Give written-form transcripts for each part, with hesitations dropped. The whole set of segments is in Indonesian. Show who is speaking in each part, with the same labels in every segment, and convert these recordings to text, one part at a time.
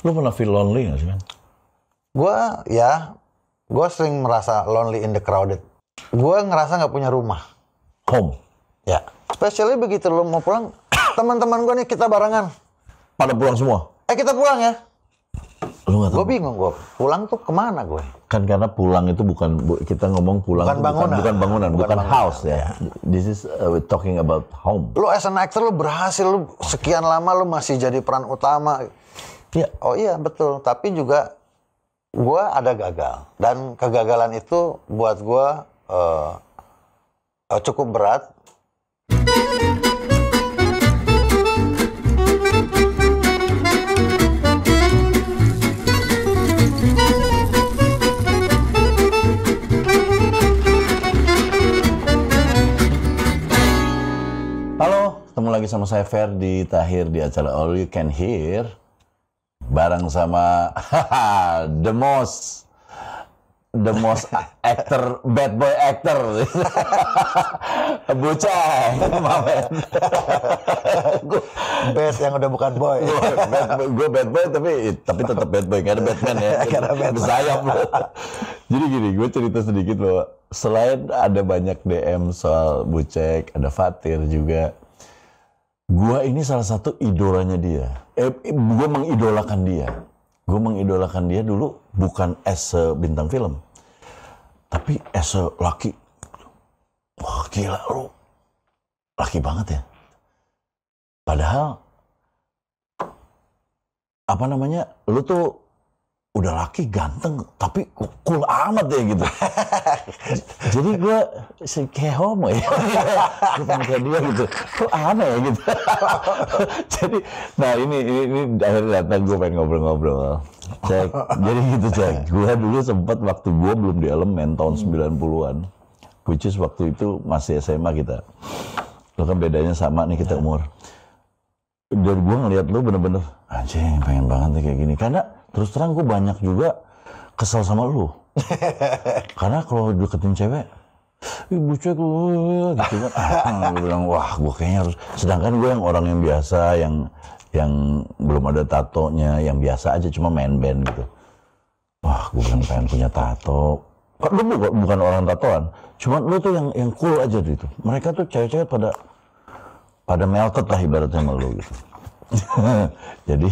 Speaker 1: Lu pernah feel lonely gak sih, man?
Speaker 2: Gue sering merasa lonely in the crowded. Gue ngerasa nggak punya rumah.
Speaker 1: Home?
Speaker 2: Ya. Especially begitu lu mau pulang, teman-teman gue nih kita barengan.
Speaker 1: Pada pulang semua?
Speaker 2: Kita pulang ya.
Speaker 1: Lu gak tahu?
Speaker 2: Gue bingung, gue pulang tuh kemana gue?
Speaker 1: Kan karena pulang itu bukan, kita ngomong pulang
Speaker 2: Bukan
Speaker 1: itu
Speaker 2: bangunan.
Speaker 1: bukan bangunan, bukan
Speaker 2: bangunan.
Speaker 1: house ya. This is we're talking about home.
Speaker 2: Lu as an actor lu berhasil, lu sekian lama lu masih jadi peran utama.
Speaker 1: Iya.
Speaker 2: Oh iya betul, tapi juga gue ada gagal. Dan kegagalan itu buat gue cukup berat.
Speaker 1: Halo, ketemu lagi sama saya Ferdi Tahir di acara All You Can Hear. Bareng sama the most actor, bad boy actor. Buceng, Mamen.
Speaker 2: Bad yang udah bukan boy.
Speaker 1: Gue bad boy tapi tetap bad boy, gak ada Batman ya. Bersayap loh. Jadi gini, gue cerita sedikit bahwa selain ada banyak DM soal Bucek, ada Fatir juga. Gue ini salah satu idolanya dia. Gue mengidolakan dia. Gue mengidolakan dia dulu bukan as a bintang film, tapi as a laki. Wah gila lu, laki banget ya. Padahal apa namanya, lu tuh udah laki ganteng, tapi cool amat ya gitu. Jadi gue kayak homo ya. Gue pengen kayak dia gitu. Kok aneh ya gitu. Jadi, nah ini akhirnya datang gue pengen ngobrol-ngobrol. Cek, jadi gitu Cek. Gue dulu sempat waktu gue belum di Elemen tahun 90-an. Which is waktu itu masih SMA kita. Lo kan bedanya sama nih kita umur. Dan gue ngeliat lu bener-bener, anjing pengen banget nih kayak gini. Karena terus terang gue banyak juga kesel sama lu. Karena kalau deketin cewek, Bucek lu gitu kan. Gue bilang, wah gue kayaknya harus. Sedangkan gue yang orang yang biasa, yang belum ada tatonya, yang biasa aja cuma main band gitu. Wah gue bilang pengen punya tato. Lu bukan orang tatoan, cuma lu tuh yang cool aja gitu. Mereka tuh cewek-cewek pada melted lah ibaratnya sama lu gitu. Jadi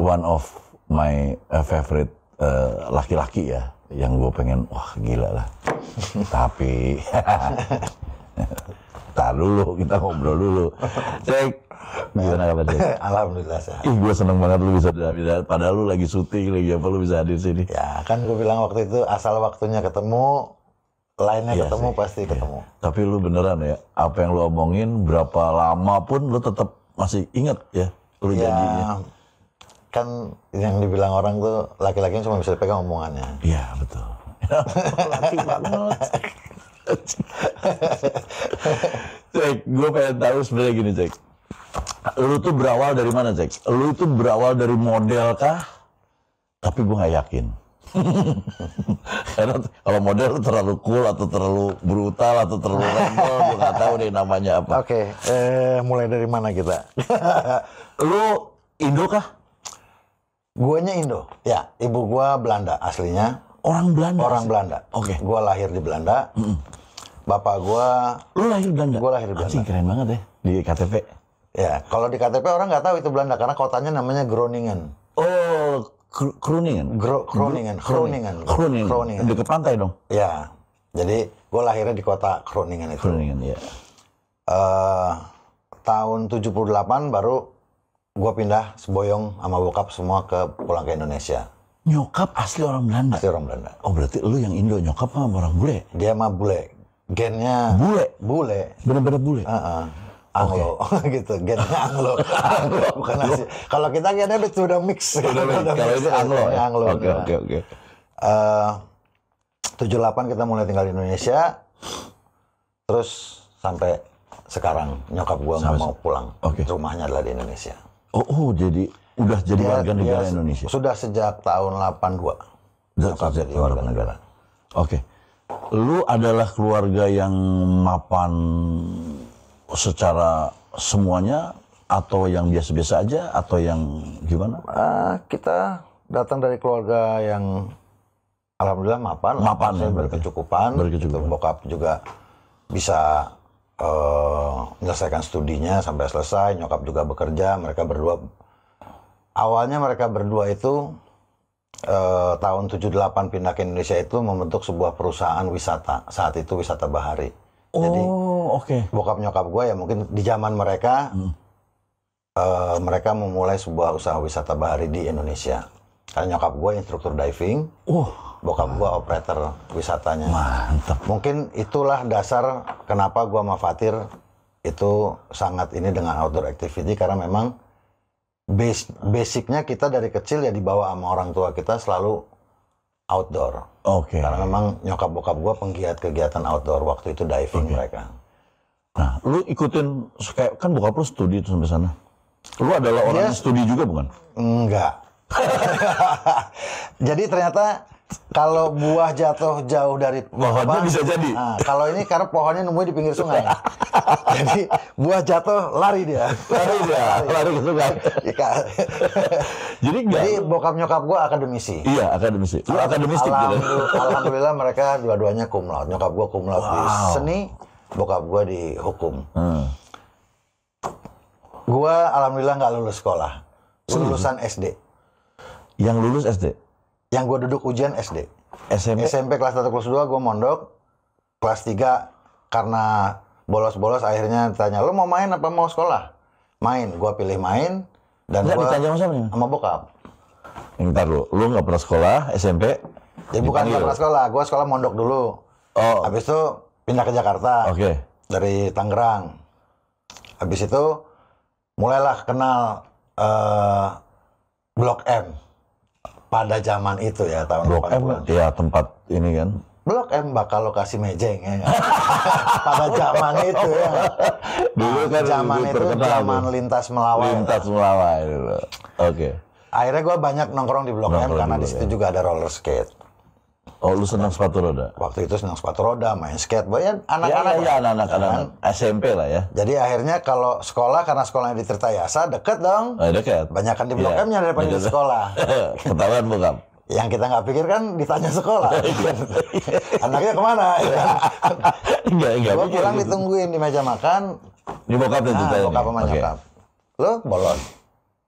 Speaker 1: one of my favorite laki-laki ya, yang gue pengen, wah gila lah. Tapi tar dulu, kita ngobrol dulu. Cek, gimana kabar Cek?
Speaker 2: Alhamdulillah sehat.
Speaker 1: Gue seneng banget lu bisa padahal lu lagi syuting lagi apa, lu bisa hadir sini.
Speaker 2: Ya kan gue bilang waktu itu asal waktunya ketemu, lainnya
Speaker 1: Iya
Speaker 2: ketemu
Speaker 1: sih.
Speaker 2: pasti ketemu.
Speaker 1: Tapi lu beneran ya, apa yang lu omongin berapa lama pun lu tetap masih ingat ya, lu janjinya.
Speaker 2: Kan yang dibilang orang tuh laki-laki cuma bisa dipegang omongannya.
Speaker 1: Iya betul. Laki banget. Cek, gue pengen tahu sebenarnya gini Cek. Lu tuh berawal dari mana Cek? Lu tuh berawal dari model kah? Tapi gue nggak yakin. Karena kalau model terlalu cool atau terlalu brutal atau terlalu rebel, gue nggak tahu deh namanya apa.
Speaker 2: Oke, mulai dari mana kita?
Speaker 1: Lu Indo kah?
Speaker 2: Guanya Indo. Ya, ibu gua Belanda aslinya.
Speaker 1: Orang Belanda.
Speaker 2: Orang Belanda.
Speaker 1: Oke.
Speaker 2: Gua lahir di Belanda. Bapak gua.
Speaker 1: Lu lahir di Belanda?
Speaker 2: Gua lahir di Belanda.
Speaker 1: Anjing, keren banget ya di KTP.
Speaker 2: Ya, kalau di KTP orang nggak tahu itu Belanda karena kotanya namanya Groningen.
Speaker 1: Oh, Groningen.
Speaker 2: Groningen.
Speaker 1: Groningen. Dekat pantai dong.
Speaker 2: Ya, jadi gua lahirnya di kota Groningen itu.
Speaker 1: Groningen ya.
Speaker 2: Tahun 78 baru gue pindah seboyong sama bokap semua pulang ke Indonesia.
Speaker 1: Nyokap asli orang Belanda?
Speaker 2: Asli orang Belanda.
Speaker 1: Oh berarti lu yang Indo, nyokap mah orang bule?
Speaker 2: Dia mah bule. Gennya... Bule.
Speaker 1: Bener-bener bule?
Speaker 2: Anglo. Gitu, gennya Anglo. Bukan asli. Kalau kita gennya udah mix.
Speaker 1: Kalau ini Anglo ya?
Speaker 2: Anglo.
Speaker 1: Oke.
Speaker 2: 78 kita mulai tinggal di Indonesia. Terus sampai sekarang nyokap gue nggak mau pulang. Rumahnya adalah di Indonesia.
Speaker 1: Oh, jadi udah jadi warga negara Indonesia?
Speaker 2: Sudah sejak tahun 82.
Speaker 1: Nyokap jadi warga negara. Oke. Lu adalah keluarga yang mapan secara semuanya, atau yang biasa-biasa aja atau yang gimana?
Speaker 2: Kita datang dari keluarga yang alhamdulillah mapan ya, berkecukupan. Gitu. Bokap juga bisa menyelesaikan studinya sampai selesai, nyokap juga bekerja, mereka berdua. Awalnya mereka berdua itu tahun 78 pindah ke Indonesia itu membentuk sebuah perusahaan wisata. Saat itu Wisata Bahari. Jadi bokap nyokap gue ya mungkin di zaman mereka mereka memulai sebuah usaha wisata bahari di Indonesia. Karena nyokap gue instruktur diving, bokap gue operator wisatanya.
Speaker 1: Mantap.
Speaker 2: Mungkin itulah dasar kenapa gue sama Fatir itu sangat ini dengan outdoor activity, karena memang basicnya kita dari kecil ya dibawa sama orang tua kita selalu outdoor. Karena memang nyokap bokap gue penggiat kegiatan outdoor, waktu itu diving mereka.
Speaker 1: Nah, lu ikutin, kan bokap lu studi itu sampai sana. Lu adalah orang yang studi juga bukan?
Speaker 2: Enggak. Jadi ternyata kalau buah jatuh jauh dari
Speaker 1: pohonnya bisa jadi.
Speaker 2: Nah, kalau ini karena pohonnya nemuin di pinggir sungai. Jadi buah jatuh lari dia.
Speaker 1: Lari ke sungai. Jadi
Speaker 2: bokap nyokap gua akademisi.
Speaker 1: Iya, akademisi. Lu akademistik gitu.
Speaker 2: Alhamdulillah mereka dua-duanya cum laude. Nyokap gua cum laude di seni, bokap gua di hukum. Gua alhamdulillah nggak lulus sekolah. Lulusan SD.
Speaker 1: Yang lulus SD?
Speaker 2: Yang gue duduk ujian SD.
Speaker 1: SMP
Speaker 2: kelas 1 kelas 2 gue mondok. Kelas 3 karena bolos-bolos akhirnya ditanya, lu mau main apa mau sekolah? Main, gue pilih main. Dan gue
Speaker 1: ditanya
Speaker 2: sama bokap.
Speaker 1: Ntar lu nggak pernah sekolah SMP?
Speaker 2: Ya bukan nggak pernah sekolah, gue sekolah mondok dulu. Habis itu pindah ke Jakarta. Dari Tangerang. Habis itu mulailah kenal Blok M. Pada zaman itu ya, tahun
Speaker 1: Blok M ya tempat ini kan.
Speaker 2: Blok M bakal lokasi mejeng ya. Pada zaman itu ya.
Speaker 1: Dulu kan
Speaker 2: zaman itu zaman lintas melawai. Akhirnya gue banyak nongkrong di Blok M karena di situ juga ada roller skate.
Speaker 1: Lu senang sepatu roda?
Speaker 2: Waktu itu senang sepatu roda, main skate, banyak anak-anak.
Speaker 1: Iya, anak-anak SMP lah ya.
Speaker 2: Jadi akhirnya kalau sekolah, karena sekolahnya di Tirtayasa, deket dong.
Speaker 1: Deket.
Speaker 2: Banyakan di Blok M-nya daripada di sekolah.
Speaker 1: Ketahuan bukan?
Speaker 2: Yang kita nggak pikir kan ditanya sekolah. Anaknya kemana? Gue pulang ditungguin di meja makan.
Speaker 1: Di bokapnya ditanya.
Speaker 2: Bokap sama nyokap. Lu bolos?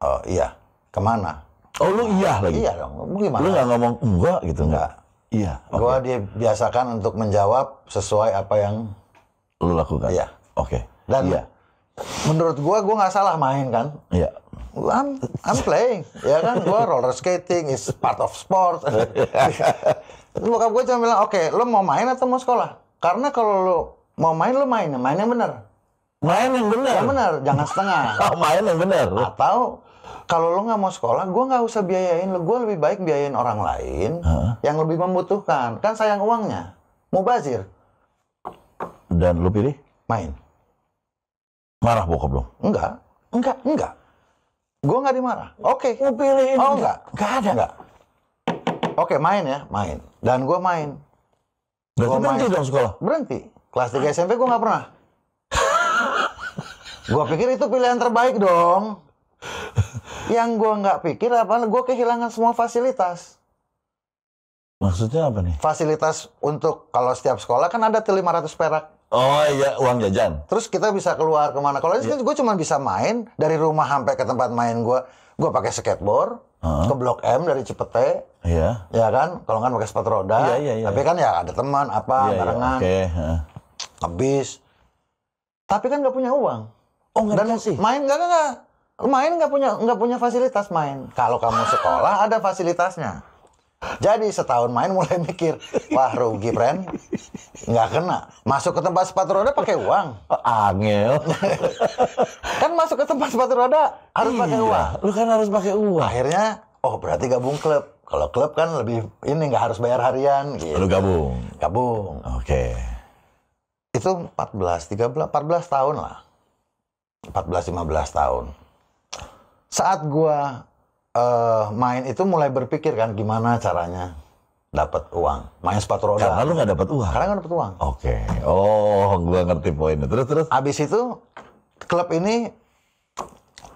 Speaker 2: Oh iya. Kemana?
Speaker 1: Oh lu iya lagi?
Speaker 2: Iya dong. Gimana?
Speaker 1: Lu nggak ngomong enggak gitu?
Speaker 2: Enggak.
Speaker 1: Iya.
Speaker 2: Gue dibiasakan untuk menjawab sesuai apa yang
Speaker 1: lu lakukan.
Speaker 2: Iya. Dan menurut gue nggak salah main kan.
Speaker 1: Iya.
Speaker 2: I'm playing, ya kan? Gue roller skating is part of sport. Terus bokap gue cuma bilang, oke, lo mau main atau mau sekolah? Karena kalau lo mau main, lo main yang benar.
Speaker 1: Main yang benar?
Speaker 2: Yang benar, jangan setengah.
Speaker 1: Main yang benar.
Speaker 2: Atau kalau lo nggak mau sekolah, gue nggak usah biayain lo. Gue lebih baik biayain orang lain yang lebih membutuhkan. Kan sayang uangnya. Mubazir.
Speaker 1: Dan lo pilih?
Speaker 2: Main.
Speaker 1: Marah bokap lo?
Speaker 2: Enggak. Gue nggak dimarah. Oke.
Speaker 1: Mau pilih ini?
Speaker 2: Oh enggak.
Speaker 1: Nggak ada.
Speaker 2: Enggak. Oke, main ya. Main. Dan gue main.
Speaker 1: Berarti berhenti dong sekolah?
Speaker 2: Berhenti. Kelas 3 SMP gue nggak pernah. Gue pikir itu pilihan terbaik dong. Yang gue nggak pikir apa, gue kehilangan semua fasilitas.
Speaker 1: Maksudnya apa nih?
Speaker 2: Fasilitas untuk kalau setiap sekolah kan ada 500 perak.
Speaker 1: Oh iya, uang jajan.
Speaker 2: Terus kita bisa keluar kemana? Kalau ini gue cuma bisa main dari rumah sampai ke tempat main gue. Gue pakai skateboard ke Blok M dari Cipete.
Speaker 1: Iya.
Speaker 2: Ya kan? Kalau kan pakai sepatu roda.
Speaker 1: Iya.
Speaker 2: Tapi kan ya ada teman barengan. Habis. Tapi kan nggak punya uang.
Speaker 1: Oh nggak sih?
Speaker 2: Main nggak. Main nggak punya fasilitas main. Kalau kamu sekolah ada fasilitasnya. Jadi setahun main mulai mikir, wah rugi friend, nggak kena. Masuk ke tempat sepatu roda pakai uang.
Speaker 1: Angel.
Speaker 2: Kan masuk ke tempat sepatu roda harus pakai uang.
Speaker 1: Lu kan harus pakai uang.
Speaker 2: Akhirnya, berarti gabung klub. Kalau klub kan lebih ini nggak harus bayar harian. Gitu.
Speaker 1: Lu gabung. Oke.
Speaker 2: Itu 14 tahun lah. 14-15 tahun. Saat gua main itu mulai berpikir kan gimana caranya dapat uang. Main sepatu roda.
Speaker 1: Karena lu nggak dapat uang?
Speaker 2: Karena nggak dapat uang.
Speaker 1: Oke. Oh, gua ngerti poinnya. Terus?
Speaker 2: Abis itu, klub ini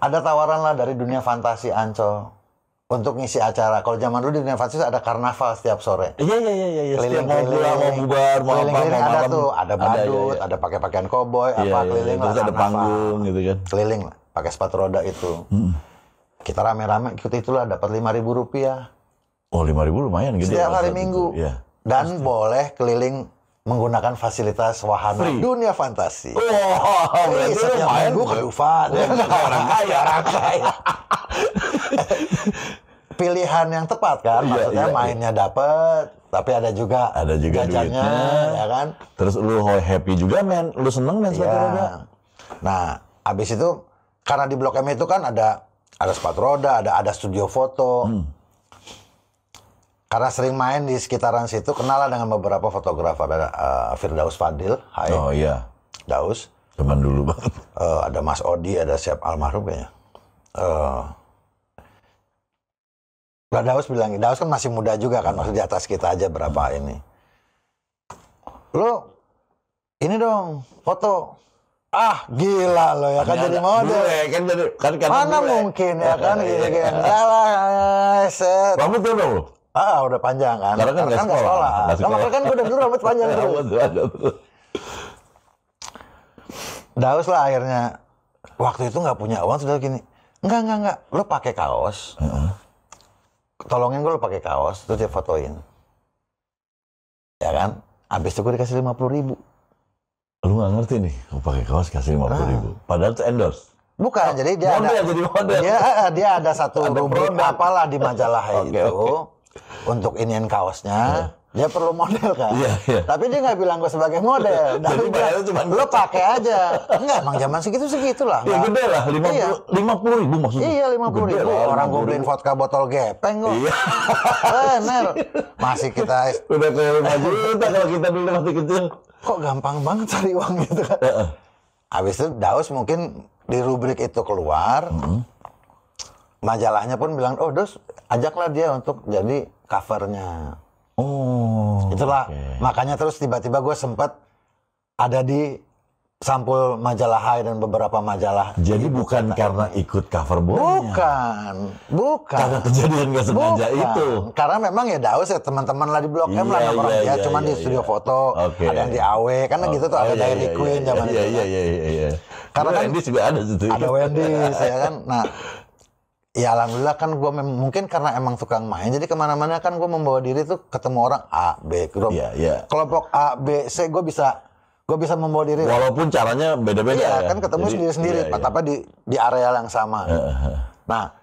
Speaker 2: ada tawaran lah dari dunia fantasi Ancol untuk ngisi acara. Kalau zaman dulu di dunia fantasi ada karnaval setiap sore.
Speaker 1: Iya.
Speaker 2: Keliling-keliling,
Speaker 1: mau bubar, mau apa,
Speaker 2: keliling-keliling
Speaker 1: mau
Speaker 2: ada
Speaker 1: malam.
Speaker 2: tuh, ada badut,
Speaker 1: Iya.
Speaker 2: ada pakai pakaian koboi, keliling lah.
Speaker 1: Terus ada
Speaker 2: karnaval.
Speaker 1: panggung gitu kan.
Speaker 2: Keliling lah, pakai sepatu roda itu. Kita rame-rame ikut itulah, dapat Rp5.000.
Speaker 1: Oh, 5.000 lumayan gitu.
Speaker 2: Setiap hari
Speaker 1: Itu.
Speaker 2: Minggu.
Speaker 1: Iya.
Speaker 2: Dan boleh keliling menggunakan fasilitas wahana
Speaker 1: Free.
Speaker 2: dunia fantasi.
Speaker 1: Berarti
Speaker 2: Setiap
Speaker 1: lumayan
Speaker 2: minggu ke Dufan.
Speaker 1: orang kaya.
Speaker 2: Pilihan yang tepat kan, maksudnya mainnya dapet, tapi ada juga jajannya,
Speaker 1: duitnya.
Speaker 2: ya kan?
Speaker 1: Terus lu happy juga men, lu seneng men sepatu roda.
Speaker 2: Iya. Nah, habis itu karena di Blok M itu kan ada sepatu roda, ada studio foto. Karena sering main di sekitaran situ, kenalan dengan beberapa fotografer. Ada Firdaus Fadil, hai.
Speaker 1: Oh iya,
Speaker 2: Daus.
Speaker 1: teman dulu banget.
Speaker 2: Ada Mas Odi, ada siap almarhum kayaknya. Daus bilang, Daus kan masih muda juga kan, maksudnya di atas kita aja berapa ini. Lo, ini dong, foto. Ah, gila lo ya kan jadi model. Mana mungkin ya kan gini-gini. Enggak lah, set.
Speaker 1: Rambut tuh dong lo?
Speaker 2: Udah panjang kan.
Speaker 1: Karena kan nggak sekolah.
Speaker 2: Makanya kan gue udah dulu rambut panjang terus. Daus lah akhirnya. Waktu itu nggak punya uang, sudah gini. Enggak. Lo pakai kaos. Tolongin gue lo pakai kaos, terus dia fotoin. Ya kan? Habis itu gue dikasih 50.000.
Speaker 1: Lu nggak ngerti nih, lu pakai kaos kasih 50.000. Padahal itu endorse.
Speaker 2: Bukan, jadi dia
Speaker 1: model.
Speaker 2: Dia ada satu rubrik apalah di majalah itu. Untuk iniin kaosnya, dia perlu model kan.
Speaker 1: Iya.
Speaker 2: Tapi dia nggak bilang gue sebagai model.
Speaker 1: Jadi bayarnya cuma
Speaker 2: lo pakai aja. Enggak, emang zaman segitulah.
Speaker 1: Ya gede lah, 50.000 maksudnya.
Speaker 2: Iya, 50.000. Orang gue beliin vodka botol gepeng kok.
Speaker 1: Iya.
Speaker 2: Bener. Masih kita
Speaker 1: Udah kayak 5 juta kalau kita dulu masih kecil.
Speaker 2: Kok gampang banget cari uang gitu kan. Habis itu Daus mungkin di rubrik itu keluar. Majalahnya pun bilang, oh Daus ajaklah dia untuk jadi covernya.
Speaker 1: Oh.
Speaker 2: Itulah, makanya terus tiba-tiba gue sempat ada di sampul majalah Hai dan beberapa majalah.
Speaker 1: Jadi bukan karena ikut cover boynya.
Speaker 2: Bukan.
Speaker 1: Karena kejadian gak sengaja itu.
Speaker 2: Karena memang ya Daus ya teman-teman lah di Blok M lah orang dia cuman di studio foto, ada yang di AW, karena gitu tuh ada Dairy Queen zaman itu.
Speaker 1: Iya.
Speaker 2: Karena kan
Speaker 1: Wendy's juga ada situ.
Speaker 2: Ada Wendy's ya kan. Nah, ya alhamdulillah kan gue mungkin karena emang tukang main, jadi kemana-mana kan gue membawa diri tuh ketemu orang A, B, grup. Kelompok A, B, C gue bisa membawa diri.
Speaker 1: Walaupun caranya beda-beda.
Speaker 2: Iya, kan ketemu sendiri-sendiri, tapi di area yang sama. Nah,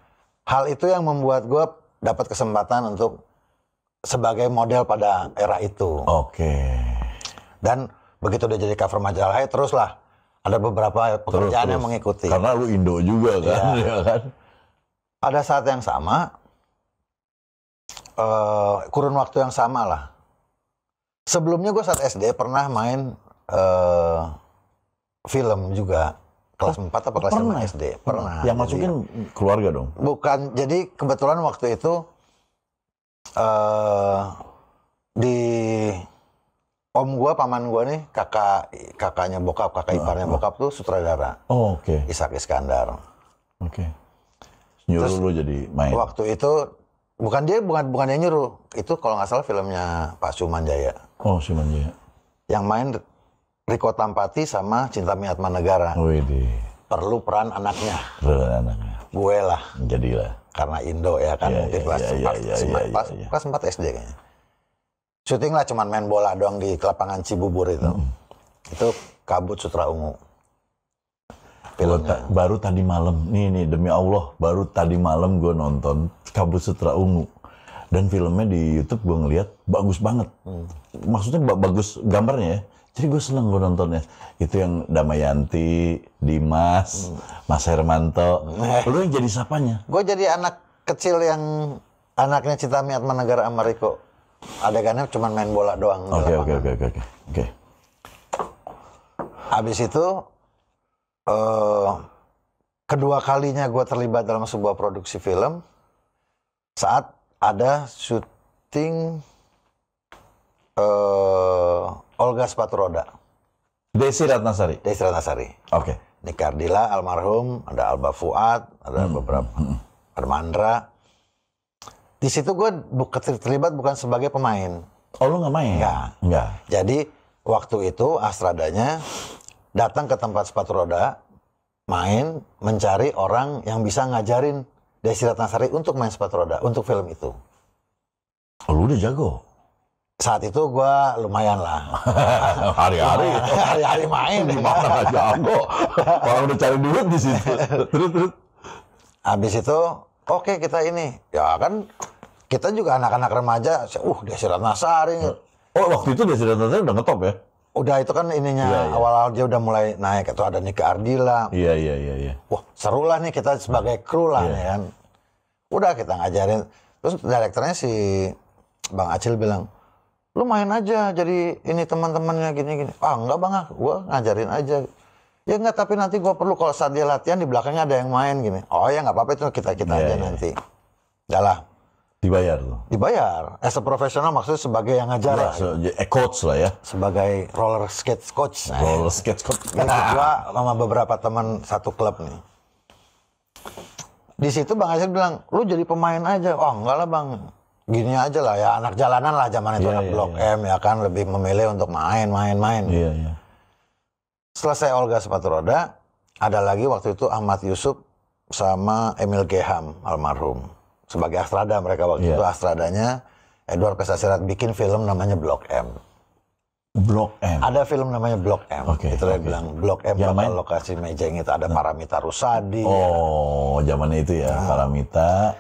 Speaker 2: hal itu yang membuat gue dapat kesempatan untuk sebagai model pada era itu.
Speaker 1: Oke.
Speaker 2: Dan begitu udah jadi cover majalah Hai, teruslah ada beberapa pekerjaan yang mengikuti.
Speaker 1: Karena lu Indo juga kan, ya kan?
Speaker 2: Pada saat yang sama, kurun waktu yang sama lah. Sebelumnya gue saat SD pernah main film juga. Kelas 4 atau kelas 5 SD. Pernah.
Speaker 1: Yang masukin keluarga dong?
Speaker 2: Bukan. Jadi kebetulan waktu itu di om gue, paman gue nih, kakaknya bokap, kakak iparnya bokap tuh sutradara.
Speaker 1: Oh, oke.
Speaker 2: Ishak Iskandar.
Speaker 1: Oke. Nyuruh lu jadi main?
Speaker 2: Waktu itu, bukan dia nyuruh. Itu kalau nggak salah filmnya Pak Sumanjaya.
Speaker 1: Oh, Sumanjaya.
Speaker 2: Yang main Riko Tampati sama Cinta Miatma Negara.
Speaker 1: Widih.
Speaker 2: Perlu peran anaknya.
Speaker 1: Peran anaknya.
Speaker 2: Gue lah.
Speaker 1: Jadilah.
Speaker 2: Karena Indo ya kan, mungkin kelas 4 SD kayaknya. Syuting lah cuman main bola doang di lapangan Cibubur itu. Itu Kabut Sutra Ungu.
Speaker 1: Baru tadi malam, nih demi Allah, baru tadi malam gue nonton Kabut Sutra Ungu. Dan filmnya di YouTube gue ngeliat bagus banget. Maksudnya bagus gambarnya ya. Jadi gue seneng gue nontonnya. Itu yang Damayanti, Dimas, Mas Hermanto. Lu yang jadi siapanya?
Speaker 2: Gue jadi anak kecil yang anaknya Cinta Miatma Negara sama Riko. Adegannya cuma main bola doang.
Speaker 1: Oke.
Speaker 2: Habis itu kedua kalinya gue terlibat dalam sebuah produksi film saat ada syuting Olga Sepatu Roda.
Speaker 1: Desi Ratnasari.
Speaker 2: Desi Ratnasari.
Speaker 1: Oke.
Speaker 2: Niki Ardila almarhum, ada Alba Fuad, ada beberapa, ada Mandra. Di situ gue terlibat bukan sebagai pemain.
Speaker 1: Oh, lu nggak main? Nggak.
Speaker 2: Jadi waktu itu Astradanya datang ke tempat sepatu roda, main, mencari orang yang bisa ngajarin Desi Ratnasari untuk main sepatu roda, untuk film itu.
Speaker 1: Oh, lu udah jago?
Speaker 2: Saat itu gue lumayan lah. Hari-hari main.
Speaker 1: Gimana nggak jago? Orang udah cari duit di situ. Terus.
Speaker 2: Habis itu, oke, kita ini. Ya kan, kita juga anak-anak remaja. Desi Ratnasari.
Speaker 1: Oh, waktu itu Desi Ratnasari udah ngetop ya?
Speaker 2: Udah, itu kan ininya. Awal-awal dia udah mulai naik. Itu ada Niki Ardila.
Speaker 1: Iya.
Speaker 2: Wah, seru lah nih kita sebagai kru lah nih kan. Udah, kita ngajarin. Terus direkturnya si Bang Acil bilang, lu main aja jadi ini teman-temannya gini-gini. Enggak bang, gue ngajarin aja. Ya enggak, tapi nanti gue perlu kalau saat dia latihan di belakangnya ada yang main gini. Oh ya nggak apa-apa, itu kita aja nanti. Udah lah.
Speaker 1: Dibayar tuh?
Speaker 2: Dibayar. As a profesional maksudnya sebagai yang ngajar lah.
Speaker 1: Coach lah ya?
Speaker 2: Sebagai roller skate coach.
Speaker 1: Roller skate coach.
Speaker 2: Gue sama beberapa teman satu klub nih. Di situ Bang Acil bilang, lu jadi pemain aja. Oh enggak lah bang. Gini aja lah ya, anak jalanan lah zaman itu, anak Blok M ya kan, lebih memilih untuk main.
Speaker 1: Iya.
Speaker 2: Selesai Olga sepatu roda, ada lagi waktu itu Ahmad Yusuf sama Emil Geham almarhum. Sebagai Astrada mereka waktu itu, Astradanya Edward Kesasirat bikin film namanya Blok M.
Speaker 1: Blok M? Ada
Speaker 2: film namanya Blok M. Itu dia bilang, Blok M bakal lokasi Mejeng itu, ada Paramita Rusadi.
Speaker 1: Oh, zamannya itu ya, Paramita.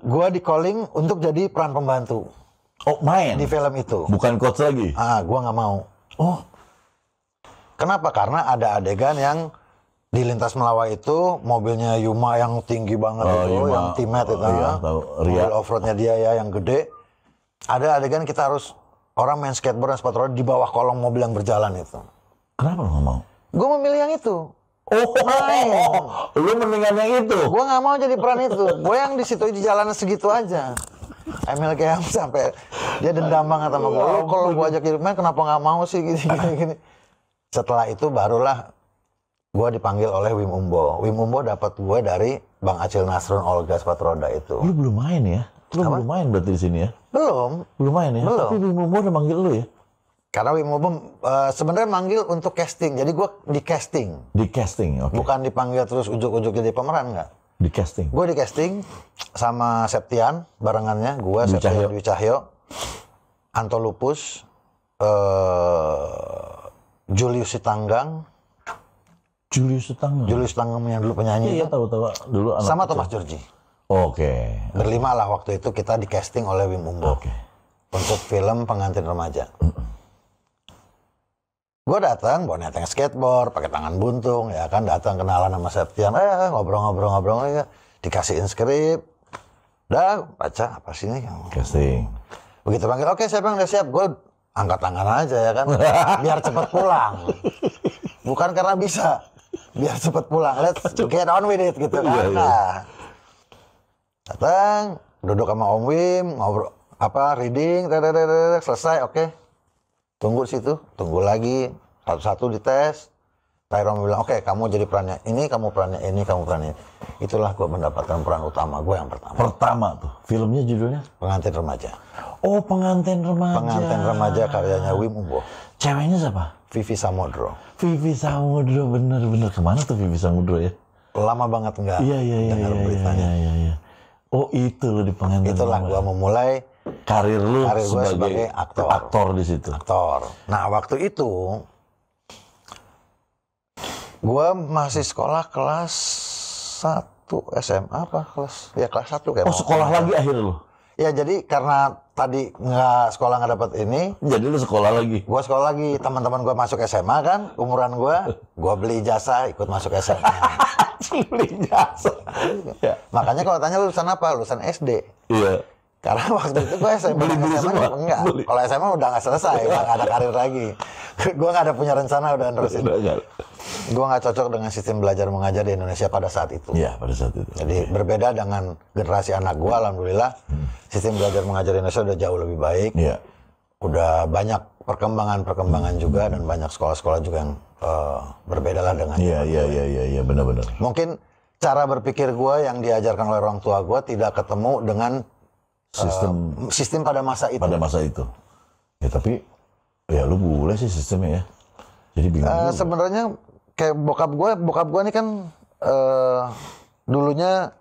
Speaker 2: Gua di calling untuk jadi peran pembantu.
Speaker 1: Oh, main
Speaker 2: di film itu.
Speaker 1: Bukan coach lagi?
Speaker 2: Gua nggak mau.
Speaker 1: Oh,
Speaker 2: kenapa? Karena ada adegan yang di lintas Melawai itu mobilnya Yuma yang tinggi banget itu, yang Timet itu, mobil off-roadnya dia ya yang gede. Ada adegan kita harus orang main skateboard dan sepatu roda di bawah kolong mobil yang berjalan itu.
Speaker 1: Kenapa lo nggak mau?
Speaker 2: Gue memilih yang itu.
Speaker 1: Lu mendingan yang itu?
Speaker 2: Gue nggak mau jadi peran itu. Gue yang di situ di jalanan segitu aja. Emil Geham sampai dia dendam banget sama gue. Lu kalau gue ajak jadi main kenapa nggak mau sih gini. Setelah itu barulah gue dipanggil oleh Wim Umbo. Wim Umbo dapat gue dari Bang Acil Nasrun Olga sepatu roda itu.
Speaker 1: Lu belum main ya? Belum main berarti di sini ya? Belum main ya?
Speaker 2: Belum.
Speaker 1: Tapi Wim Umbo udah manggil lu ya?
Speaker 2: Karena Wim Umbo sebenarnya manggil untuk casting, jadi gue di casting.
Speaker 1: Di casting, oke.
Speaker 2: Bukan dipanggil terus ujuk-ujuk jadi pemeran, enggak.
Speaker 1: Di casting?
Speaker 2: Gue di casting sama Septian, barengannya. Gue, Septian Dwi Cahyo, Anto Lupus, Julius Sitanggang.
Speaker 1: Julius Sitanggang
Speaker 2: yang dulu penyanyi.
Speaker 1: Iya, tahu dulu.
Speaker 2: Sama Thomas Georgi.
Speaker 1: Oke.
Speaker 2: Berlima lah waktu itu kita di casting oleh Wim Umbo. Untuk film Pengantin Remaja. Gue datang, bawa neteng skateboard, pakai tangan buntung, ya kan, datang kenalan sama Septian, ngobrol-ngobrol ya, dikasihin skrip, udah baca apa sih ini?
Speaker 1: Casting.
Speaker 2: Begitu panggil, oke siapa yang udah siap, gue angkat tangan aja ya kan, biar cepet pulang, bukan karena bisa, biar cepet pulang, let's get on with it gitu kan. Nah, datang, duduk sama Om Wim, ngobrol, reading, selesai, oke. Tunggu situ, tunggu lagi, satu-satu dites. Tyrone bilang, oke, kamu jadi perannya ini, kamu perannya ini, kamu perannya ini. Itulah gue mendapatkan peran utama gue yang pertama.
Speaker 1: Pertama tuh, filmnya judulnya?
Speaker 2: Pengantin Remaja.
Speaker 1: Oh, Pengantin Remaja.
Speaker 2: Pengantin Remaja karyanya Wim Umbo.
Speaker 1: Ceweknya siapa?
Speaker 2: Vivi Samudro.
Speaker 1: Vivi Samudro, bener-bener. Kemana tuh Vivi Samudro ya?
Speaker 2: Lama banget enggak
Speaker 1: dengar beritanya. Iya. Oh, itu loh di Pengantin
Speaker 2: Itulah gue memulai
Speaker 1: karir lu
Speaker 2: sebagai aktor.
Speaker 1: Aktor di situ.
Speaker 2: Aktor. Nah, waktu itu gue masih sekolah kelas 1 SMA apa kelas 1 kayak.
Speaker 1: Oh, sekolah lagi akhir lu?
Speaker 2: Ya, jadi karena tadi sekolah nggak dapat ini.
Speaker 1: Jadi lu sekolah lagi?
Speaker 2: Gue sekolah lagi. Teman-teman gue masuk SMA kan, umuran gue beli ijazah ikut masuk SMA.
Speaker 1: Beli ijazah.
Speaker 2: Ya. Makanya kalau tanya lulusan apa? Lulusan SD.
Speaker 1: Iya.
Speaker 2: Karena waktu itu gue SMA, enggak. Kalau SMA udah nggak selesai, udah nggak ada karir lagi. Gue nggak ada punya rencana udah nerusin. Gue nggak cocok dengan sistem belajar mengajar di Indonesia pada saat itu.
Speaker 1: Iya, pada saat itu.
Speaker 2: Jadi berbeda dengan generasi anak gue, alhamdulillah sistem belajar mengajar di Indonesia udah jauh lebih baik.
Speaker 1: Iya.
Speaker 2: Udah banyak perkembangan juga dan banyak sekolah-sekolah juga yang berbeda lah dengan
Speaker 1: Iya, benar-benar.
Speaker 2: Mungkin cara berpikir gue yang diajarkan oleh orang tua gue tidak ketemu dengan sistem pada masa itu.
Speaker 1: Pada masa itu. Ya tapi ya lu boleh sih sistemnya ya. Jadi bingung.
Speaker 2: Sebenarnya kayak bokap gue ini kan dulunya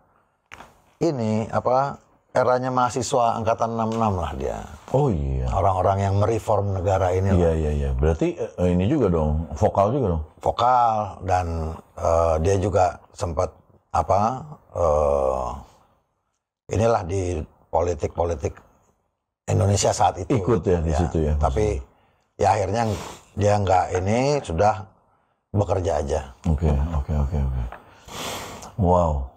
Speaker 2: ini eranya mahasiswa angkatan 66 lah dia.
Speaker 1: Oh iya.
Speaker 2: Orang-orang yang mereform negara ini.
Speaker 1: Iya. Berarti ini juga dong, vokal juga dong.
Speaker 2: Vokal dan dia juga sempat inilah di politik Indonesia saat itu.
Speaker 1: Ikut ya di situ ya.
Speaker 2: Tapi ya akhirnya dia nggak ini, sudah bekerja aja.
Speaker 1: Oke. Wow.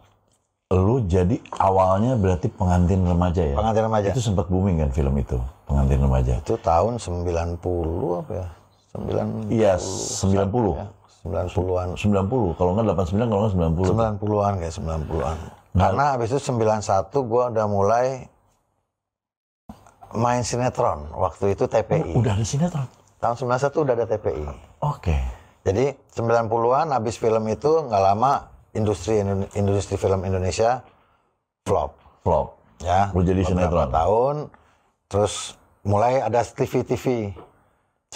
Speaker 1: Lu jadi awalnya berarti Pengantin Remaja ya?
Speaker 2: Pengantin Remaja.
Speaker 1: Itu sempat booming kan film itu, Pengantin Remaja.
Speaker 2: Itu tahun 90 apa ya? 90.
Speaker 1: Iya, 90.
Speaker 2: Ya, 90-an.
Speaker 1: 90, kalau nggak 89, kalau nggak 90.
Speaker 2: 90-an kayak 90-an. Karena habis itu 91 gua udah mulai main sinetron. Waktu itu TPI.
Speaker 1: Udah ada sinetron?
Speaker 2: Tahun 91 udah ada TPI.
Speaker 1: Oke.
Speaker 2: Jadi 90-an habis film itu nggak lama industri film Indonesia flop. Ya.
Speaker 1: Lu jadi sinetron.
Speaker 2: Tahun, terus mulai ada TV.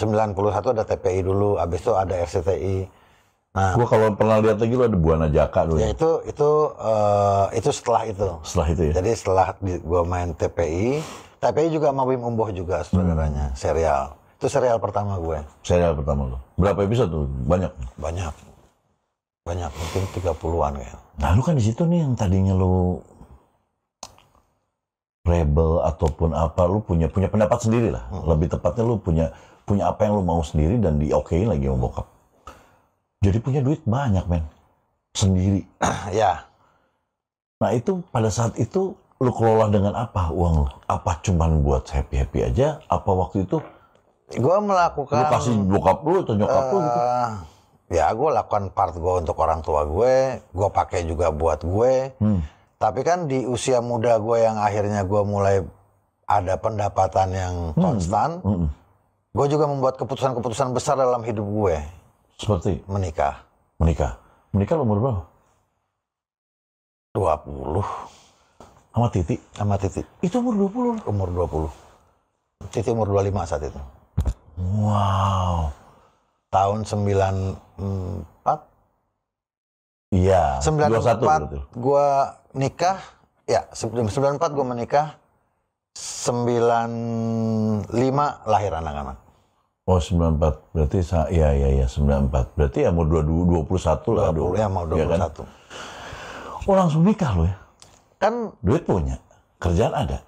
Speaker 2: 91 ada TPI dulu, habis itu ada RCTI. Nah,
Speaker 1: gua kalau pernah lihat lagi lu ada Buana Jaka dulu.
Speaker 2: Ya itu setelah itu.
Speaker 1: Setelah itu ya.
Speaker 2: Jadi setelah gua main TPI juga sama Wim Umboh juga saudaranya, serial. Itu serial pertama gue.
Speaker 1: Serial pertama lu. Berapa episode tuh? Banyak,
Speaker 2: mungkin 30-an kayak.
Speaker 1: Nah, lu kan di situ nih yang tadinya lu rebel ataupun apa, lu punya pendapat sendiri lah. Lebih tepatnya lu punya apa yang lu mau sendiri dan diokein lagi sama bokap. Jadi punya duit banyak, men. Sendiri.
Speaker 2: Ya.
Speaker 1: Nah, itu pada saat itu lu kelola dengan apa uang lu? Apa cuman buat happy-happy aja? Apa waktu itu
Speaker 2: gue melakukan...
Speaker 1: Lu kasih bokap lu atau nyokap lu gitu?
Speaker 2: Ya, gue lakukan part gue untuk orang tua gue pakai juga buat gue. Tapi kan di usia muda gue yang akhirnya gue mulai ada pendapatan yang konstan, gue juga membuat keputusan-keputusan besar dalam hidup gue.
Speaker 1: Seperti?
Speaker 2: Menikah
Speaker 1: Menikah lu umur berapa?
Speaker 2: 20.
Speaker 1: Sama Titi?
Speaker 2: Sama Titi.
Speaker 1: Itu umur 20?
Speaker 2: Umur 20. Titi umur 25 saat itu.
Speaker 1: Wow.
Speaker 2: Tahun 94?
Speaker 1: Iya.
Speaker 2: 94 gue nikah. Ya, 94 gue menikah. 95 lahir anak-anak.
Speaker 1: Oh, 94. Berarti iya 94. Berarti ya umur 21 lah.
Speaker 2: 20 ya, mau 21. Ya kan?
Speaker 1: Oh, langsung nikah lo ya?
Speaker 2: Kan
Speaker 1: duit punya, kerjaan ada.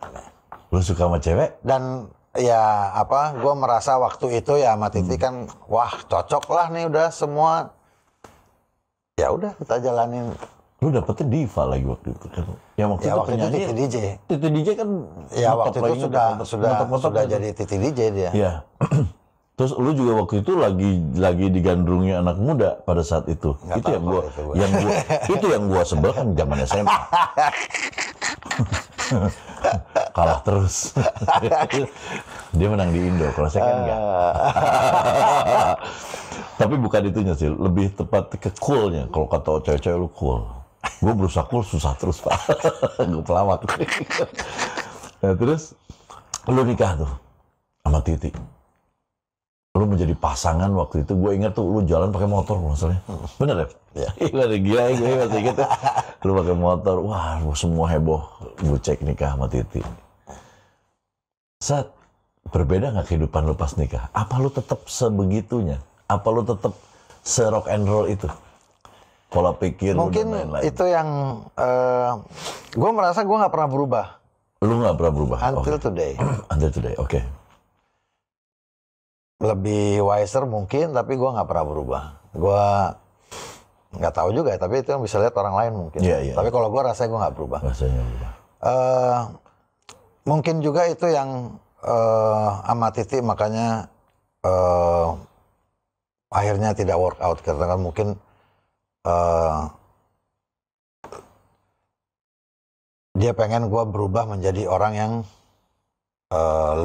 Speaker 1: Lu suka sama cewek?
Speaker 2: Dan ya gue merasa waktu itu ya sama Titi kan, wah cocok lah nih udah semua. Ya udah kita jalanin.
Speaker 1: Lu dapetnya diva lagi waktu itu kan?
Speaker 2: Ya waktu itu Titi DJ.
Speaker 1: Titi DJ kan?
Speaker 2: Ya waktu itu sudah jadi Titi DJ dia.
Speaker 1: Iya. Terus lu juga waktu itu lagi digandrungi anak muda pada saat itu. Itu yang gua sebel kan zaman SMA. Kalah terus. Dia menang di Indo, kalau saya kan enggak. Tapi bukan itunya sih, lebih tepat ke coolnya. Kalau kata cewek-cewek lu cool. Gue berusaha cool susah terus, Pak. Gue pelawak. Nah, terus lu nikah tuh sama Titi. Lu menjadi pasangan waktu itu, gue ingat tuh lu jalan pakai motor masalahnya. Bener ya? Iya, gila ya, gue masih ingat ya. Lu pakai motor, wah semua heboh. Gue cek nikah sama Titi. Saat berbeda nggak kehidupan lu pas nikah? Apa lu tetap sebegitunya? Apa lu tetap se-rock and roll itu? Pola pikir
Speaker 2: mungkin
Speaker 1: lu dan lain-lain.
Speaker 2: Itu yang gue merasa gue nggak pernah berubah.
Speaker 1: Lu nggak pernah berubah?
Speaker 2: Until today.
Speaker 1: Until today, oke.
Speaker 2: Lebih wiser mungkin, tapi gue nggak pernah berubah. Gue nggak tahu juga, tapi itu yang bisa lihat orang lain mungkin.
Speaker 1: Iya.
Speaker 2: Tapi kalau gue rasanya gue nggak berubah.
Speaker 1: Rasanya berubah.
Speaker 2: Mungkin juga itu yang sama Titi makanya akhirnya tidak work out, karena kan mungkin dia pengen gue berubah menjadi orang yang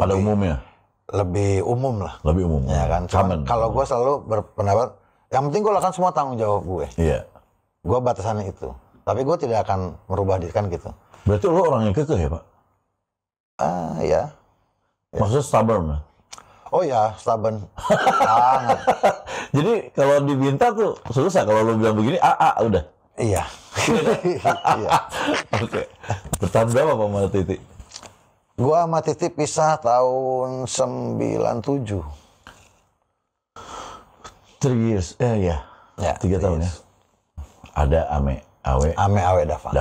Speaker 1: pada umumnya.
Speaker 2: Lebih umum lah.
Speaker 1: Lebih umum.
Speaker 2: Ya kan. Kalau gue selalu berpendapat Yang penting gue lakukan semua tanggung jawab gue.
Speaker 1: Iya.
Speaker 2: Gue batasannya itu. Tapi gue tidak akan merubah diri kan gitu.
Speaker 1: Berarti lo orang yang kekeh ya Pak?
Speaker 2: Ya.
Speaker 1: Maksudnya stubborn?
Speaker 2: Oh ya, stubborn. Sangat.
Speaker 1: Jadi kalau diminta tuh susah. Kalau lo bilang begini, udah.
Speaker 2: Iya. Iya.
Speaker 1: Oke. Bertahan berapa Pak sama Titi?
Speaker 2: Gua sama Titi pisah tahun 97.
Speaker 1: 3 years. Ya. 3 tahun ya. Ada Ame Awe Dava.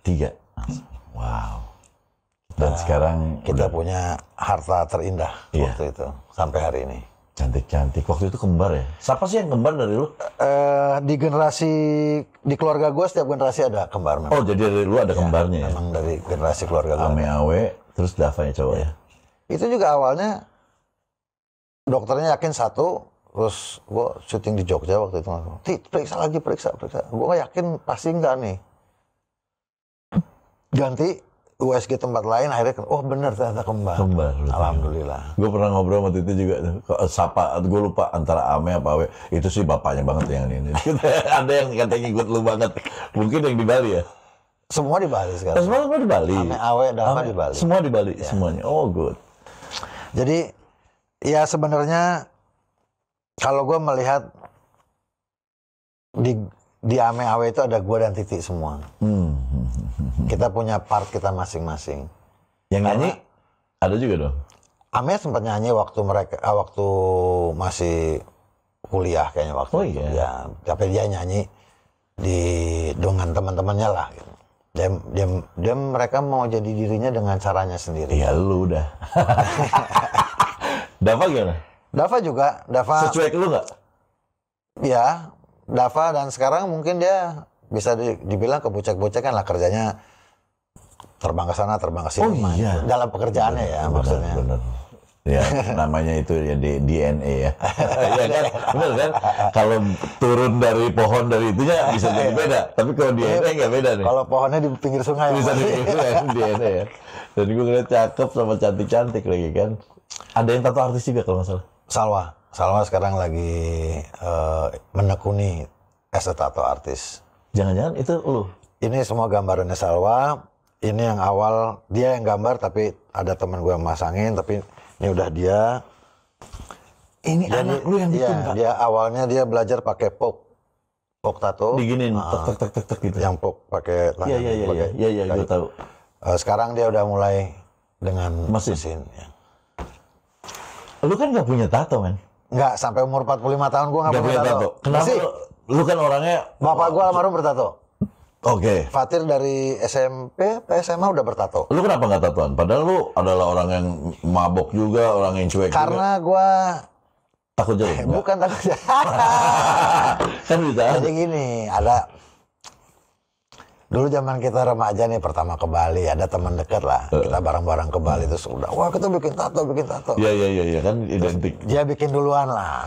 Speaker 1: 3. Wow. Dan sekarang
Speaker 2: kita punya harta terindah waktu itu sampai hari ini.
Speaker 1: Cantik-cantik. Waktu itu kembar ya? Siapa sih yang kembar dari lu?
Speaker 2: Di keluarga gue setiap generasi ada kembar memang.
Speaker 1: Oh, jadi dari lu ada kembarnya ya?
Speaker 2: Memang dari generasi keluarga gue.
Speaker 1: Ame Awe, terus Dava yang cowok ya?
Speaker 2: Itu juga awalnya dokternya yakin satu, terus gue syuting di Jogja waktu itu. Periksa lagi. Gue yakin pasti enggak nih. Ganti USG tempat lain, akhirnya bener ternyata kembar. Alhamdulillah.
Speaker 1: Gue pernah ngobrol sama Titi juga, gue lupa antara Ame apa Awe. Itu sih bapaknya banget yang ini. Ada yang katanya ngikut lu banget. Mungkin yang di Bali ya?
Speaker 2: Semua di Bali sekarang.
Speaker 1: Semua di Bali?
Speaker 2: Ame Awe, Dava di Bali.
Speaker 1: Semua di Bali, semuanya. Oh good.
Speaker 2: Jadi ya sebenarnya kalau gue melihat di Ame Awe itu ada gue dan Titi semua. Kita punya part kita masing-masing.
Speaker 1: Yang nyanyi ada juga dong.
Speaker 2: Ame sempat nyanyi waktu masih kuliah kayaknya waktu itu. Ya, tapi dia nyanyi dengan teman-temannya lah. Gitu. Dia mereka mau jadi dirinya dengan caranya sendiri.
Speaker 1: Ya lu udah. Dava gimana?
Speaker 2: Dava juga.
Speaker 1: Secuek lu nggak?
Speaker 2: Ya, Dava dan sekarang mungkin dia bisa dibilang kebucek-bucek kan lah kerjanya terbang ke sana, terbang ke sini.
Speaker 1: Oh iya.
Speaker 2: Dalam pekerjaannya ya maksudnya.
Speaker 1: Bener. Ya, namanya itu ya DNA ya. Ya kan? Bener kan? Kalau turun dari pohon dari itunya bisa jadi beda. Tapi kalau DNA nggak beda nih.
Speaker 2: Kalau pohonnya di pinggir sungai.
Speaker 1: Bisa di DNA ya. Dan gue ngeliat cakep sama cantik-cantik lagi kan. Ada yang tato artis juga kalau nggak salah.
Speaker 2: Salwa sekarang lagi menekuni as a tato artis.
Speaker 1: Jangan-jangan itu lu?
Speaker 2: Ini semua gambarannya Salwa. Ini yang awal dia yang gambar tapi ada teman gue yang masangin tapi ini udah dia.
Speaker 1: Ini anak lu yang bikin Pak?
Speaker 2: Dia awalnya dia belajar pakai pok tato.
Speaker 1: Diginin tek gitu.
Speaker 2: Yang pok pakai tangan.
Speaker 1: Iya, gue tahu.
Speaker 2: Sekarang dia udah mulai dengan mesin. Ya.
Speaker 1: Lu kan nggak punya tato kan?
Speaker 2: Nggak, sampai umur 45 tahun gue nggak punya tato.
Speaker 1: Kenapa? Lu kan orangnya...
Speaker 2: Bapak gue almarhum bertato.
Speaker 1: Oke.
Speaker 2: Fatir dari SMP, SMA udah bertato.
Speaker 1: Lu kenapa nggak tatoan? Padahal lu adalah orang yang mabok juga, orang yang cuek
Speaker 2: Karena
Speaker 1: juga.
Speaker 2: gue...
Speaker 1: Takut jadi?
Speaker 2: Bukan takut jadi.
Speaker 1: Kan bisa.
Speaker 2: Jadi gini, dulu zaman kita remaja nih pertama ke Bali, ada teman dekat lah. Kita bareng-bareng ke Bali terus udah, wah kita bikin tato.
Speaker 1: Iya kan identik.
Speaker 2: Dia bikin duluan lah.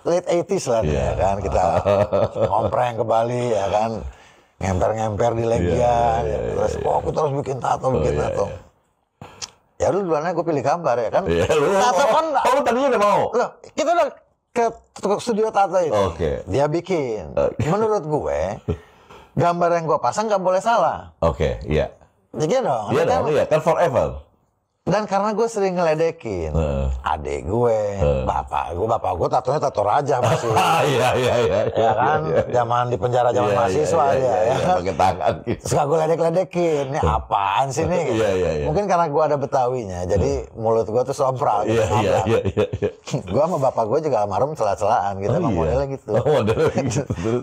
Speaker 2: Late 80s lah dia kan. Kita ngompreng ke Bali ya kan. Ngemper-ngemper di Legia. Terus, kita harus bikin tato. Ya lu duluannya gue pilih gambar ya kan. Tato kan.
Speaker 1: Lu tadinya udah mau?
Speaker 2: Loh, kita udah ke studio tato itu. Dia bikin. Menurut gue, gambar yang gue pasang nggak boleh salah.
Speaker 1: Iya.
Speaker 2: Jadi dong.
Speaker 1: Iya kan forever.
Speaker 2: Dan karena gue sering ngeledekin adik gue, bapak gue tatonya tato raja masih.
Speaker 1: Iya.
Speaker 2: Ya kan, zaman di penjara zaman mahasiswa dia ya.
Speaker 1: Pakai tangan gitu.
Speaker 2: Suka gue ledek-ledekin, ini apaan sih nih?
Speaker 1: Iya.
Speaker 2: Mungkin karena gue ada Betawinya, jadi mulut gue tuh sompral.
Speaker 1: Iya.
Speaker 2: Gue sama bapak gue juga almarhum celah-celahan, kita emang modelnya gitu.
Speaker 1: Modelnya gitu.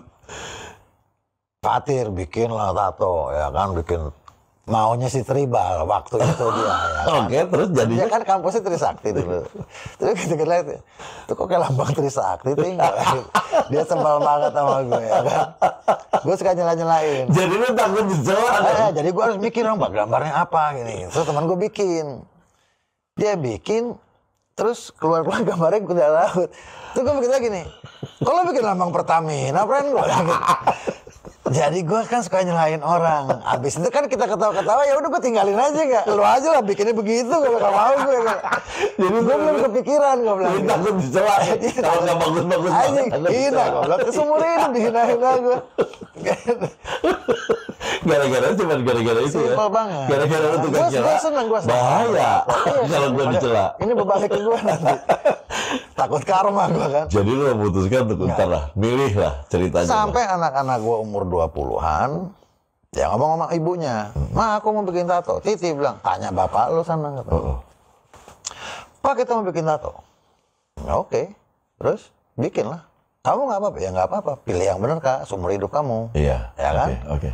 Speaker 2: Fatir bikin lah tato, ya kan, bikin maunya si Tribal waktu itu dia. Ya kan?
Speaker 1: Terus jadinya
Speaker 2: dia kan kampusnya Trisakti dulu. Terus kita lihat, itu kok kayak lambang Trisakti tinggal. Dia sembal banget sama gue, ya kan. Gue suka nyela-nyelain.
Speaker 1: Jadi lu takut dicela?
Speaker 2: Jadi gue harus mikir dong, gambarnya apa gini. Terus teman gue bikin. Dia bikin, terus keluar gambarnya kuda laut. Terus gue bikin lagi nih, kalau bikin lambang Pertamina, friend gue. Jadi gue kan suka nyelain orang. Abis itu kan kita ketawa-ketawa, ya udah gue tinggalin aja gak. Lu aja lah bikinnya begitu, gak mau gue. Jadi gue belum kepikiran, gue bilang.
Speaker 1: Lu takut dicela kalau nggak bagus-bagus banget.
Speaker 2: Hina, gue bilang. Seumur hidup dihina-hina gue.
Speaker 1: Gara-gara cuma gara-gara itu ya.
Speaker 2: Simpel banget.
Speaker 1: Gara-gara lu tukang cela.
Speaker 2: Gue seneng, gue seneng.
Speaker 1: Bahaya kalau gue dicela.
Speaker 2: Ini berbalik ke gue nanti. Takut karma gue kan.
Speaker 1: Jadi lu memutuskan untuk ntar lah, milih lah ceritanya.
Speaker 2: Sampai anak-anak gue umur 20-an, ya ngomong sama ibunya, "Ma, aku mau bikin tato." Titi bilang, "Tanya bapak lu sana." "Pak, kita mau bikin tato." Ya, oke. Terus bikin lah. "Kamu nggak apa-apa?" "Ya nggak apa-apa. Pilih yang benar, Kak. Seumur hidup kamu."
Speaker 1: Iya.
Speaker 2: Ya kan?
Speaker 1: Oke.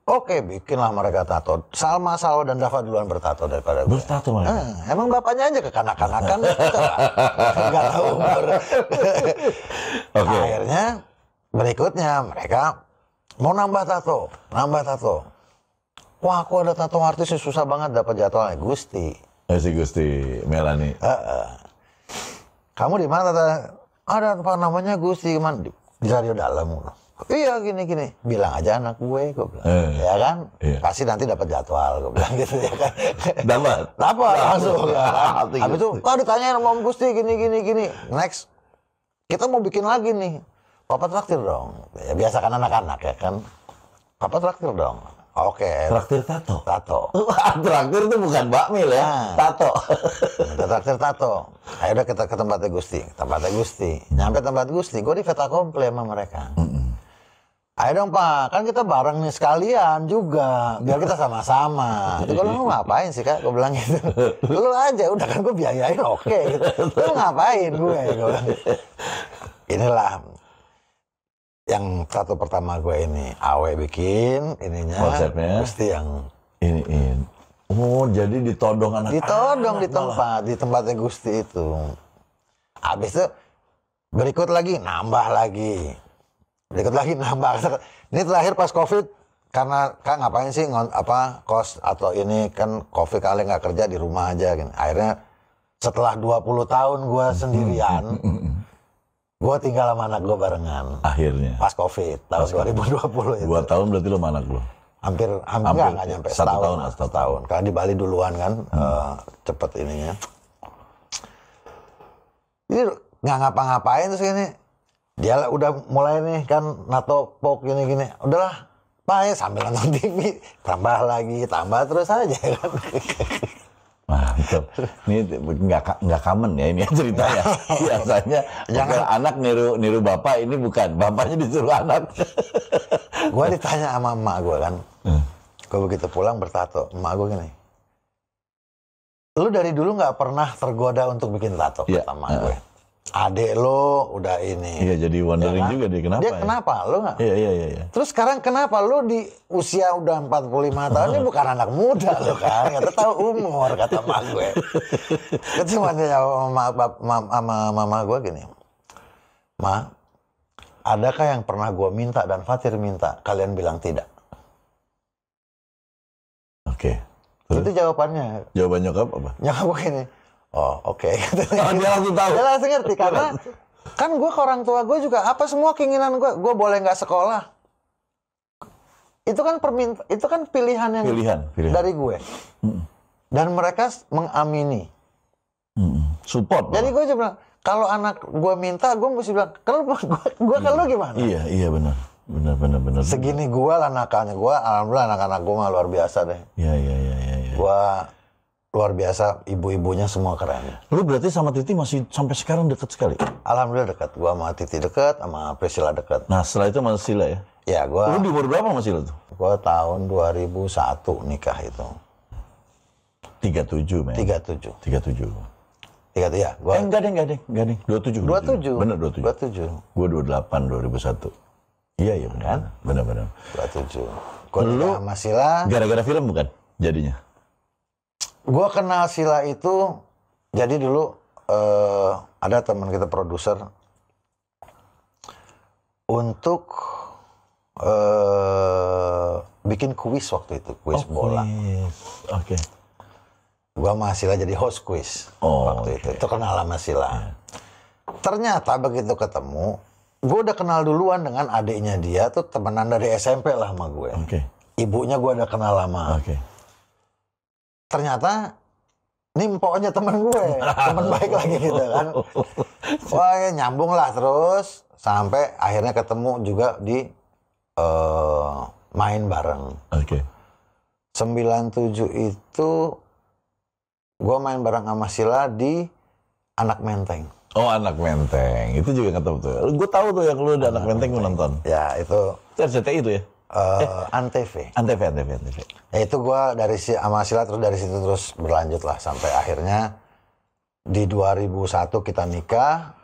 Speaker 2: Oke, bikinlah mereka tato. Salma, Salwa, dan Dava duluan bertato daripada gue.
Speaker 1: Bertato malah.
Speaker 2: Emang bapaknya aja kekanak-kanakan. Nggak tahu umur. Akhirnya, berikutnya mereka mau nambah tato. Wah, aku ada tato artis yang susah banget dapat jadwalnya. Gusti.
Speaker 1: Si Gusti Melani.
Speaker 2: Kamu di mana? Ada apa namanya Gusti, kemana? Di Radio Dalam. Iya gini. Bilang aja anak gue bilang. Ya kan?
Speaker 1: Iya.
Speaker 2: Pasti nanti dapat jadwal, gue bilang gitu ya kan.
Speaker 1: Dapat
Speaker 2: langsung. Habis itu, kok ditanyain sama Om Gusti gini. Next, kita mau bikin lagi nih. Papa traktir dong. Ya biasa kan anak-anak ya kan. Papa traktir dong. Oke.
Speaker 1: Traktir tato.
Speaker 2: Traktir
Speaker 1: itu bukan bakmil ya. Tato.
Speaker 2: Kita traktir tato. Ayo udah kita ke tempatnya Gusti. Nyampe tempat Gusti, gue di fait accompli sama mereka. Ayo dong Pak, kan kita bareng nih sekalian juga, biar kita sama-sama. Itu lu ngapain sih Kak? Gue bilang gitu. Lu aja, udah kan gue biayain oke. Gitu. Lu ngapain gue bilang. Inilah yang tato pertama gue ini. Awe bikin ininya.
Speaker 1: Konsepnya.
Speaker 2: Gusti yang
Speaker 1: ini. Oh, jadi ditodong anak.
Speaker 2: Ditodong di tempatnya Gusti itu. Habis itu berikut lagi, nambah lagi. Ini terakhir pas COVID, karena Kak ngapain sih kos atau ini kan COVID kalian nggak kerja di rumah aja gitu. Akhirnya setelah 20 tahun gue sendirian, gue tinggal sama anak gue barengan.
Speaker 1: Akhirnya.
Speaker 2: Pas COVID tahun 2020 itu.
Speaker 1: 2 tahun berarti lo sama anak lo?
Speaker 2: Hampir nggak nyampe setahun. Karena di Bali duluan kan, cepet ininya. Ini nggak ngapa-ngapain terus ini. Dia udah mulai nih kan nato pok gini. Udahlah, Pak ya sambil nonton TV. Tambah terus aja kan.
Speaker 1: Mantap. Ini nggak common ya ini ceritanya. Biasanya jangan anak niru bapak, ini bukan. Bapaknya disuruh anak.
Speaker 2: Gue ditanya sama emak gue kan. Gue begitu pulang bertato. Emak gue gini. Lu dari dulu nggak pernah tergoda untuk bikin tato, kata emak gue. Adek lo udah ini.
Speaker 1: Iya, jadi wondering ya, juga dia kenapa.
Speaker 2: Dia kenapa? Lo nggak?
Speaker 1: Iya.
Speaker 2: Terus sekarang kenapa lo di usia udah 45 tahun ini bukan anak muda lo kan? Nggak tahu umur, kata emak gue. Cuma dia sama mama gue gini. Ma, adakah yang pernah gue minta dan Fatir minta, kalian bilang tidak?
Speaker 1: Oke.
Speaker 2: Itu jawabannya.
Speaker 1: Jawaban nyokap apa?
Speaker 2: Nyokap gue gini. Oh oke.
Speaker 1: Oh, dia langsung tahu.
Speaker 2: Dia langsung ngerti karena kan gue ke orang tua gue juga apa semua keinginan gue boleh nggak sekolah. Itu kan pilihan yang dari gue. Dan mereka mengamini.
Speaker 1: Support.
Speaker 2: Jadi gue juga bilang kalau anak gue minta gue mesti bilang kalau gue kalau gimana?
Speaker 1: Iya benar.
Speaker 2: Segini gue lah nakalnya gue, alhamdulillah anak-anak gue mah luar biasa deh.
Speaker 1: Iya.
Speaker 2: Gue luar biasa, ibu-ibunya semua keren.
Speaker 1: Lu berarti sama Titi masih sampai sekarang dekat sekali?
Speaker 2: Alhamdulillah dekat. Gua sama Titi dekat, sama Priscilla dekat.
Speaker 1: Nah setelah itu sama Sila ya?
Speaker 2: Ya gua.
Speaker 1: Lu di umur berapa sama Sila tuh?
Speaker 2: Gua tahun 2001 nikah itu.
Speaker 1: 37 men? 37
Speaker 2: ya? Gua...
Speaker 1: enggak deh. 27. Bener 27. Gua 28, 2001. Iya benar. Benar.
Speaker 2: 27. Gua nikah sama Sila.
Speaker 1: Gara-gara film bukan jadinya?
Speaker 2: Gue kenal Sila itu, jadi dulu ada teman kita produser untuk bikin kuis waktu itu, kuis bola.
Speaker 1: Oke.
Speaker 2: Gue sama Sila jadi host kuis waktu itu. Itu kenal sama Sila. Ternyata begitu ketemu, gue udah kenal duluan dengan adiknya dia tuh temenan dari SMP lah sama gue.
Speaker 1: Oke.
Speaker 2: Ibunya gue udah kenal lama.
Speaker 1: Oke.
Speaker 2: Ternyata ini pokoknya temen gue, temen baik lagi gitu kan. Wah ya nyambung lah terus sampai akhirnya ketemu juga di main bareng.
Speaker 1: Oke.
Speaker 2: 97 itu gue main bareng sama Sila di Anak Menteng.
Speaker 1: Oh, Anak Menteng. Itu juga ketemu tuh. Gue tahu tuh yang lu di Anak Menteng gue nonton.
Speaker 2: Ya itu.
Speaker 1: RCTI itu ya?
Speaker 2: Antv.
Speaker 1: Antv.
Speaker 2: Ya itu gue dari sama Sila terus dari situ terus berlanjut lah sampai akhirnya di 2001 kita nikah.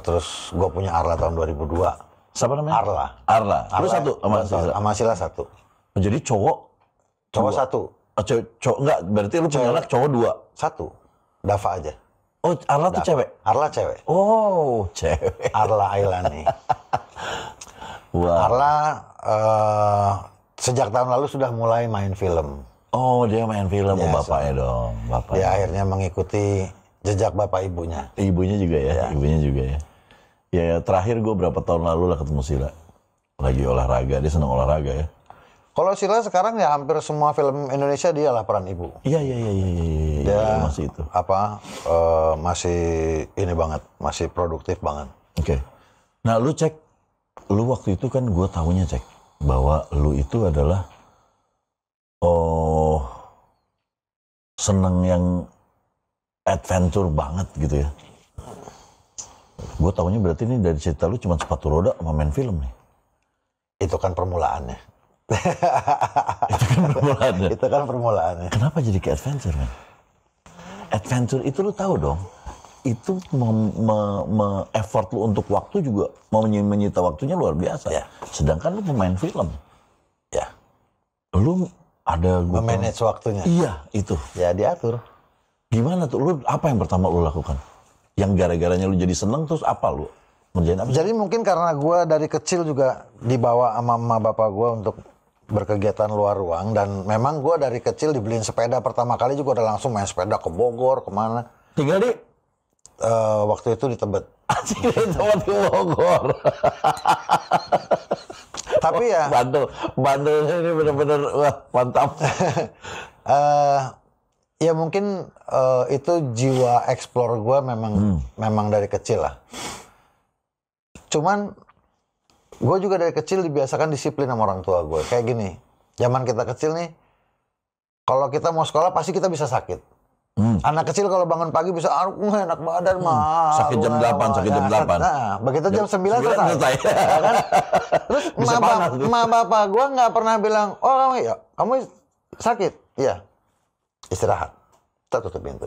Speaker 2: Terus gue punya Arla tahun 2002.
Speaker 1: Siapa namanya?
Speaker 2: Arla.
Speaker 1: Lu satu sama Sila?
Speaker 2: Sama Sila satu.
Speaker 1: Jadi cowok
Speaker 2: Satu.
Speaker 1: Oh, cowok enggak, berarti lu punya anak cowok 2?
Speaker 2: Satu. Dava aja.
Speaker 1: Oh, Arla tuh cewek?
Speaker 2: Arla cewek.
Speaker 1: Oh, cewek.
Speaker 2: Arla Ailani.
Speaker 1: Wah.
Speaker 2: Arla sejak tahun lalu sudah mulai main film.
Speaker 1: Oh, dia main film.
Speaker 2: Ya,
Speaker 1: bapaknya dong. Bapaknya.
Speaker 2: Dia akhirnya mengikuti jejak bapak ibunya.
Speaker 1: Ibunya juga ya?
Speaker 2: Ya.
Speaker 1: Ibunya juga ya. Ya, terakhir gue berapa tahun lalu lah ketemu Sila. Lagi olahraga, dia senang olahraga ya.
Speaker 2: Kalau Sila sekarang ya hampir semua film Indonesia dia lah peran ibu.
Speaker 1: Iya.
Speaker 2: Dia
Speaker 1: masih itu.
Speaker 2: Masih ini banget, masih produktif banget.
Speaker 1: Oke. Nah, lu cek, lu waktu itu kan gue tahunya cek bahwa lu itu adalah seneng yang adventure banget gitu ya. Gue tahunya berarti ini dari cerita lu cuma sepatu roda sama main film nih.
Speaker 2: Itu kan permulaannya.
Speaker 1: Itu kan permulaannya. Kenapa jadi ke adventure kan? Adventure itu lu tahu dong. Itu effort lu untuk waktu juga mau menyita waktunya luar biasa.
Speaker 2: Ya.
Speaker 1: Sedangkan lu pemain film.
Speaker 2: Ya.
Speaker 1: Lu ada
Speaker 2: memanage waktunya.
Speaker 1: Iya, itu.
Speaker 2: Ya diatur.
Speaker 1: Gimana tuh? Lu apa yang pertama lu lakukan? Yang gara-garanya lu jadi seneng terus apa lu? Ngerjain apa?
Speaker 2: Jadi mungkin karena gue dari kecil juga dibawa sama mama bapak gue untuk berkegiatan luar ruang dan memang gue dari kecil dibeliin sepeda pertama kali juga udah langsung main sepeda ke Bogor kemana.
Speaker 1: Tinggal di
Speaker 2: waktu itu di Tebet.
Speaker 1: Di tempat ke Bogor.
Speaker 2: Tapi ya
Speaker 1: Bantul ini benar-benar wah mantap.
Speaker 2: Ya mungkin itu jiwa explore gue memang dari kecil lah. Cuman gue juga dari kecil dibiasakan disiplin sama orang tua gue. Kayak gini, zaman kita kecil nih, kalau kita mau sekolah pasti kita bisa sakit. Anak kecil kalau bangun pagi bisa, enak badan mah.
Speaker 1: Sakit jam 8, sakit jam 8.
Speaker 2: Nah, begitu jam 9 selesai. Ya kan? Terus emak bapak gue nggak pernah bilang, oh kamu sakit? Iya, istirahat. Kita tutup pintu.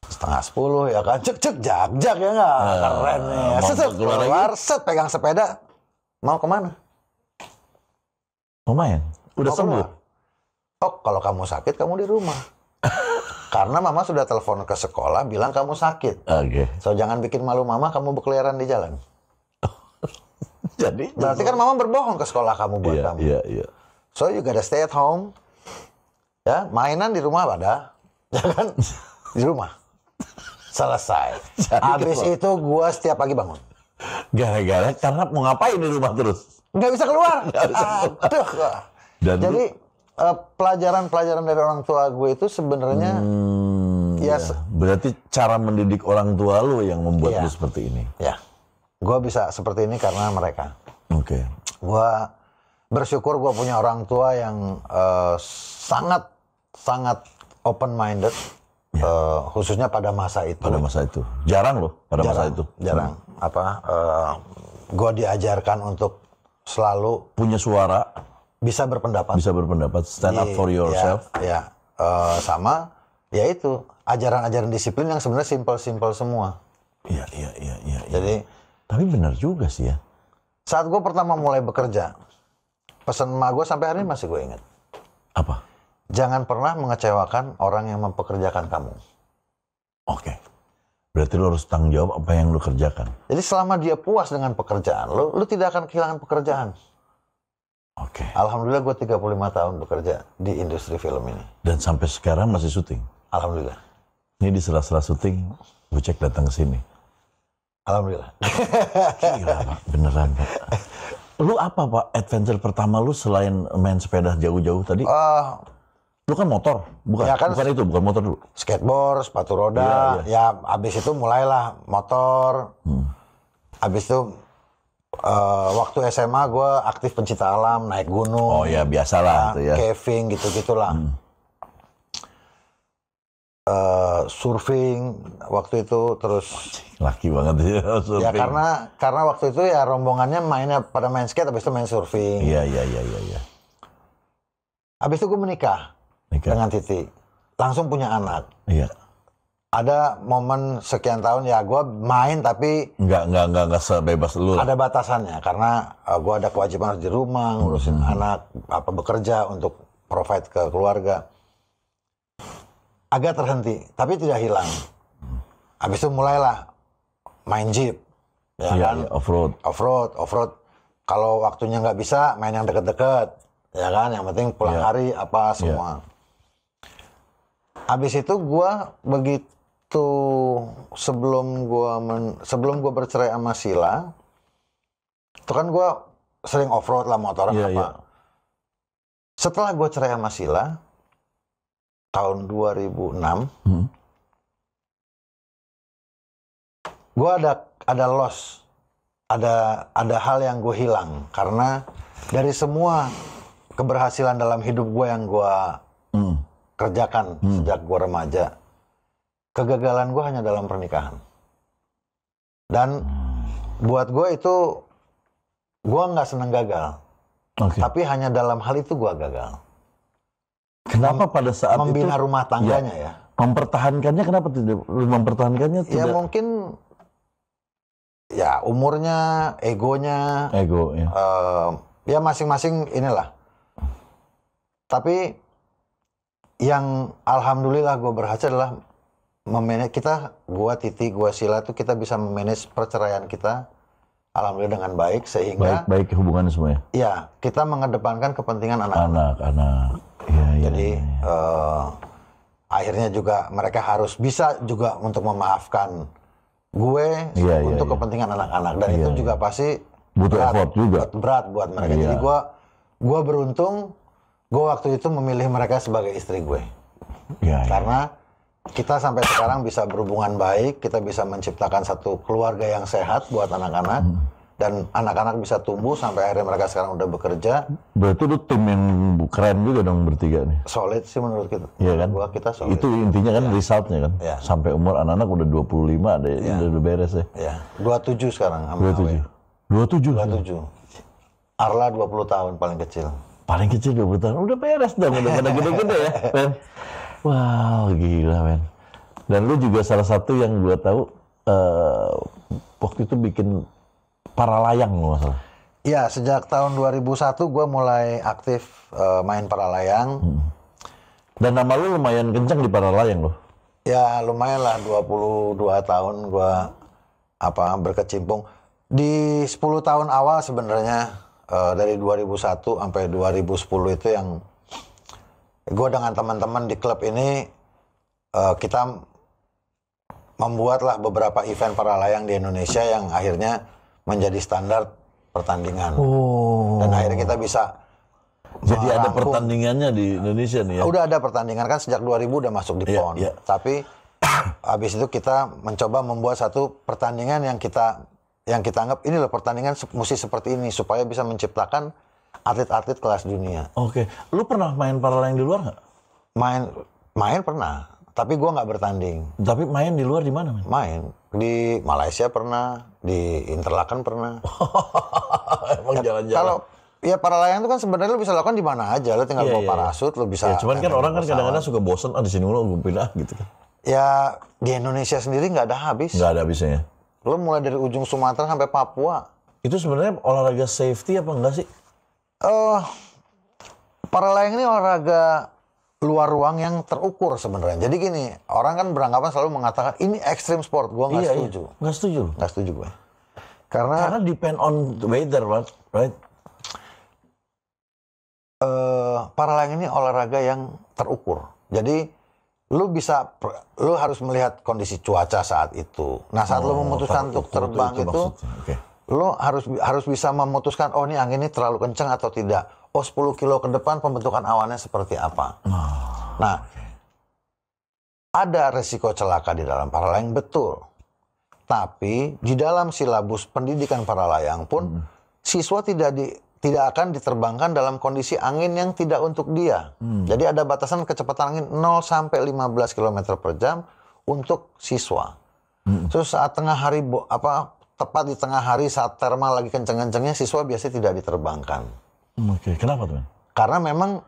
Speaker 2: 9:30 ya kan, cek jak ya nggak, keren nih. Set keluar, set pegang sepeda, mau kemana?
Speaker 1: Mau main? Udah sembuh?
Speaker 2: Oh kalau kamu sakit kamu di rumah. Karena mama sudah telepon ke sekolah bilang kamu sakit.
Speaker 1: Oke.
Speaker 2: So jangan bikin malu mama, kamu berkeliaran di jalan.
Speaker 1: Jadi
Speaker 2: berarti kan mama berbohong ke sekolah kamu buat kamu.
Speaker 1: Iya.
Speaker 2: So you gotta stay at home. Ya mainan di rumah ada, ya kan? Di rumah. Selesai. Habis itu gua setiap pagi bangun.
Speaker 1: Gara-gara karena mau ngapain di rumah terus?
Speaker 2: Nggak bisa keluar. Aduh. Jadi pelajaran-pelajaran dari orang tua gue itu sebenarnya
Speaker 1: ya. Berarti cara mendidik orang tua lu yang membuat lu seperti ini.
Speaker 2: Ya. Gua bisa seperti ini karena mereka.
Speaker 1: Oke.
Speaker 2: Gua bersyukur gua punya orang tua yang sangat open minded. Khususnya pada masa itu.
Speaker 1: Pada masa itu. Jarang loh pada masa itu.
Speaker 2: Jarang. Gue diajarkan untuk selalu
Speaker 1: punya suara.
Speaker 2: Bisa berpendapat.
Speaker 1: Stand up for yourself.
Speaker 2: Sama. Ya itu. Ajaran-ajaran disiplin yang sebenarnya simple-simple semua.
Speaker 1: Iya.
Speaker 2: Jadi.
Speaker 1: Tapi benar juga sih ya.
Speaker 2: Saat gue pertama mulai bekerja. Pesan emak gue sampai hari ini masih gue ingat.
Speaker 1: Apa?
Speaker 2: Jangan pernah mengecewakan orang yang mempekerjakan kamu.
Speaker 1: Oke. Berarti lo harus tanggung jawab apa yang lo kerjakan.
Speaker 2: Jadi selama dia puas dengan pekerjaan, lo tidak akan kehilangan pekerjaan.
Speaker 1: Oke.
Speaker 2: Alhamdulillah gue 35 tahun bekerja di industri film ini.
Speaker 1: Dan sampai sekarang masih syuting?
Speaker 2: Alhamdulillah.
Speaker 1: Ini di sela-sela syuting, Bucek datang ke sini.
Speaker 2: Alhamdulillah.
Speaker 1: Gila Pak, beneran Pak. Lu apa Pak adventure pertama lu selain main sepeda jauh-jauh tadi? Lu kan motor, bukan? Ya kan, bukan motor dulu.
Speaker 2: Skateboard, sepatu roda, ya abis itu mulailah motor. Abis itu waktu SMA gue aktif pencinta alam, naik gunung.
Speaker 1: Oh ya biasalah itu ya.
Speaker 2: Caving gitu-gitulah. Surfing waktu itu terus.
Speaker 1: Laki banget ya surfing.
Speaker 2: Ya karena waktu itu ya rombongannya mainnya pada main skate, habis itu main surfing.
Speaker 1: Iya.
Speaker 2: Habis itu gue menikah dengan Titi, langsung punya anak.
Speaker 1: Iya.
Speaker 2: Ada momen sekian tahun ya gue main tapi
Speaker 1: nggak sebebas lu.
Speaker 2: Ada batasannya karena gue ada kewajiban harus di rumah ngurusin anak, bekerja untuk provide ke keluarga. Agak terhenti, tapi tidak hilang. Habis itu mulailah main jeep, ya kan? Off-road. Kalau waktunya nggak bisa, main yang deket-deket, ya kan? Yang penting pulang hari apa semua. Habis itu gue begitu sebelum gue bercerai sama Sila, itu kan gue sering off-road lah motoran apa. Setelah gue cerai sama Sila, tahun 2006, gue ada loss, ada hal yang gue hilang karena dari semua keberhasilan dalam hidup gue yang gue kerjakan sejak gue remaja, kegagalan gue hanya dalam pernikahan. Dan buat gue itu, gue nggak seneng gagal, tapi hanya dalam hal itu gue gagal.
Speaker 1: Kenapa pada saat
Speaker 2: membina
Speaker 1: itu
Speaker 2: rumah tangganya ya?
Speaker 1: Mempertahankannya kenapa tidak? Mempertahankannya tidak?
Speaker 2: Ya mungkin ya umurnya, egonya.
Speaker 1: Ego ya.
Speaker 2: Ya masing-masing inilah. Tapi yang alhamdulillah gue berhasil adalah memanage kita, gue Titi, gue Sila tuh kita bisa memanage perceraian kita alhamdulillah dengan baik sehingga
Speaker 1: baik hubungan semua ya.
Speaker 2: Ya, kita mengedepankan kepentingan anak-anak.
Speaker 1: Jadi
Speaker 2: akhirnya juga mereka harus bisa juga untuk memaafkan gue untuk kepentingan anak-anak dan itu juga pasti
Speaker 1: butuh effort juga.
Speaker 2: Berat buat mereka. Jadi gue beruntung gue waktu itu memilih mereka sebagai istri gue. Karena kita sampai sekarang bisa berhubungan baik, kita bisa menciptakan satu keluarga yang sehat buat anak-anak. Dan anak-anak bisa tumbuh sampai akhirnya mereka sekarang udah bekerja.
Speaker 1: Berarti itu tim yang keren juga dong bertiga nih.
Speaker 2: Solid sih menurut kita.
Speaker 1: Iya kan?
Speaker 2: Kita solid.
Speaker 1: Itu intinya kan resultnya kan. Sampai umur anak-anak udah 25 ada udah beres ya.
Speaker 2: Iya. 27 sekarang sama
Speaker 1: 27.
Speaker 2: 27. Arla 20 tahun paling kecil.
Speaker 1: Paling kecil 20 tahun. Udah beres dong, udah pada gede-gede ya, men. Wow, gila, men. Dan lu juga salah satu yang gua tahu waktu itu bikin para layang nggak salah.
Speaker 2: Iya, sejak tahun 2001 gue mulai aktif main para layang.
Speaker 1: Dan nama lu lumayan kencang di para layang loh.
Speaker 2: Ya lumayan lah, 22 tahun gue berkecimpung. Di 10 tahun awal sebenarnya dari 2001 sampai 2010 itu yang gue dengan teman-teman di klub ini kita membuatlah beberapa event para layang di Indonesia yang akhirnya menjadi standar pertandingan. Dan akhirnya kita bisa
Speaker 1: jadi ada pertandingannya di Indonesia nih ya?
Speaker 2: Udah ada pertandingan kan sejak 2000 udah masuk di PON. Tapi habis itu kita mencoba membuat satu pertandingan yang kita anggap ini loh pertandingan mesti seperti ini supaya bisa menciptakan atlet-atlet kelas dunia.
Speaker 1: Oke. Lu pernah main para layang di luar nggak?
Speaker 2: Main pernah. Tapi gue nggak bertanding.
Speaker 1: Tapi main di luar di mana?
Speaker 2: Main di Malaysia pernah, di Interlaken pernah.
Speaker 1: Emang jalan-jalan.
Speaker 2: Kalau ya para layang itu kan sebenarnya lo bisa lakukan di mana aja. Lo tinggal bawa parasut, lo bisa.
Speaker 1: Ya, cuman kan orang kan kadang-kadang suka bosen, di sini mulu gue pindah gitu kan.
Speaker 2: Ya di Indonesia sendiri nggak ada habis.
Speaker 1: Nggak ada habisnya.
Speaker 2: Lo mulai dari ujung Sumatera sampai Papua.
Speaker 1: Itu sebenarnya olahraga safety apa enggak sih?
Speaker 2: Para layang ini olahraga luar ruang yang terukur sebenarnya. Jadi gini, orang kan beranggapan selalu mengatakan ini extreme sport. Gue nggak setuju.
Speaker 1: Nggak setuju.
Speaker 2: Nggak setuju gue. Karena
Speaker 1: depend on the weather, right?
Speaker 2: Para layang ini olahraga yang terukur. Jadi lu harus melihat kondisi cuaca saat itu. Nah, saat lu memutuskan untuk terbang itu lu harus bisa memutuskan, oh ini angin ini terlalu kencang atau tidak. Oh 10 kilo ke depan pembentukan awannya seperti apa. Nah, ada resiko celaka di dalam para layang, betul. Tapi di dalam silabus pendidikan para layang pun siswa tidak akan diterbangkan dalam kondisi angin yang tidak untuk dia. Jadi ada batasan kecepatan angin 0 sampai 15 km per jam untuk siswa. Terus saat tengah hari tepat di tengah hari saat thermal lagi kenceng-kencengnya, siswa biasanya tidak diterbangkan.
Speaker 1: Oke, kenapa tuh?
Speaker 2: Karena memang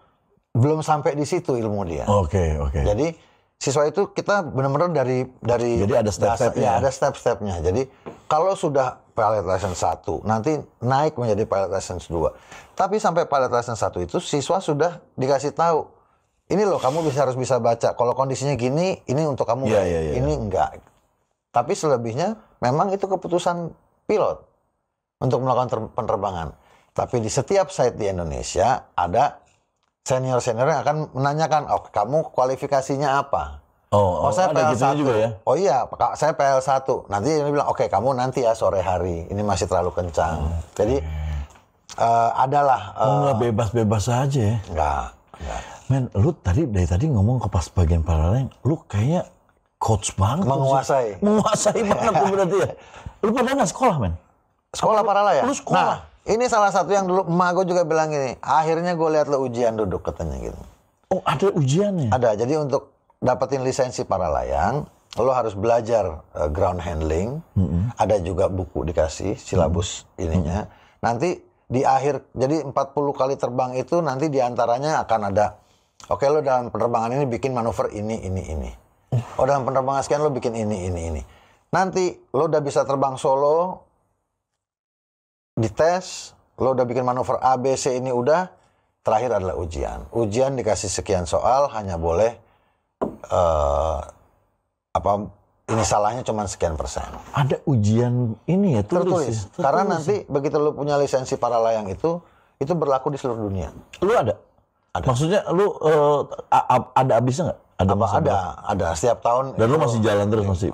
Speaker 2: belum sampai di situ ilmu dia.
Speaker 1: Oke.
Speaker 2: Jadi siswa itu kita benar-benar dari
Speaker 1: jadi ada step-stepnya.
Speaker 2: Ya, ada step-stepnya. Jadi kalau sudah pilot license 1, nanti naik menjadi pilot license 2. Tapi sampai pilot license 1 itu siswa sudah dikasih tahu, ini loh kamu harus bisa baca. Kalau kondisinya gini, ini untuk kamu, ini enggak. Tapi selebihnya memang itu keputusan pilot untuk melakukan penerbangan. Tapi di setiap site di Indonesia ada senior-senior yang akan menanyakan, oh kamu kualifikasinya apa? Saya PL1 juga ya? Oh iya, saya PL1. Nanti dia bilang, oke kamu nanti ya sore hari, ini masih terlalu kencang. Jadi adalah...
Speaker 1: nggak bebas-bebas aja ya?
Speaker 2: Nggak.
Speaker 1: Men, lu dari tadi ngomong ke pas bagian paralel, lu kayaknya coach banget. Menguasai banget tuh berarti ya. Lu pernah nggak sekolah, men?
Speaker 2: Sekolah paralel ya?
Speaker 1: Lu sekolah?
Speaker 2: Nah, ini salah satu yang dulu emak gue juga bilang gini, akhirnya gue lihat lo ujian duduk katanya gitu.
Speaker 1: Oh, ada ujiannya?
Speaker 2: Ada, jadi untuk dapetin lisensi paralayang, lo harus belajar ground handling, ada juga buku dikasih, silabus ininya. Nanti di akhir, jadi 40 kali terbang itu nanti diantaranya akan ada, oke lo dalam penerbangan ini bikin manuver ini. Oh dalam penerbangan sekian lo bikin ini. Nanti lo udah bisa terbang solo, dites, lo udah bikin manuver A, B, C ini udah, terakhir adalah ujian. Ujian dikasih sekian soal, hanya boleh ini salahnya cuma sekian persen.
Speaker 1: Ada ujian ini ya tertulis.
Speaker 2: Karena nanti begitu lo punya lisensi paralayang itu berlaku di seluruh dunia.
Speaker 1: Lu ada? Maksudnya lu ada habisnya nggak?
Speaker 2: Ada setiap tahun.
Speaker 1: Dan lu masih jalan terus masih?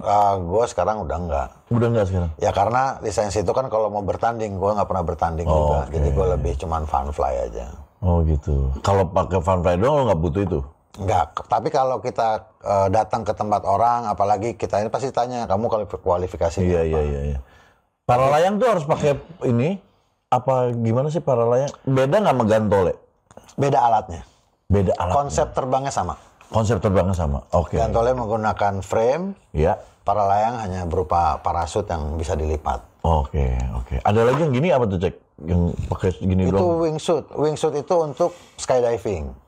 Speaker 2: Gue sekarang udah enggak.
Speaker 1: Udah enggak sekarang?
Speaker 2: Ya karena lisensi itu kan kalau mau bertanding, gue nggak pernah bertanding juga. Jadi gue lebih cuman fun fly aja.
Speaker 1: Oh gitu. Kalau pakai fun fly doang lo nggak butuh itu?
Speaker 2: Enggak. Tapi kalau kita datang ke tempat orang, apalagi kita ini pasti tanya, kamu kualifikasi apa?
Speaker 1: Iya. Paralayang tuh harus pakai ini? Apa gimana sih paralayang? Beda nggak sama gantole?
Speaker 2: Beda alatnya. Konsep terbangnya sama. Oke. Gantole menggunakan frame.
Speaker 1: Iya.
Speaker 2: Paralayang hanya berupa parasut yang bisa dilipat.
Speaker 1: Oke. Ada lagi yang gini apa tuh, Cek? Yang pakai gini
Speaker 2: itu
Speaker 1: doang?
Speaker 2: wingsuit. Wingsuit itu untuk skydiving.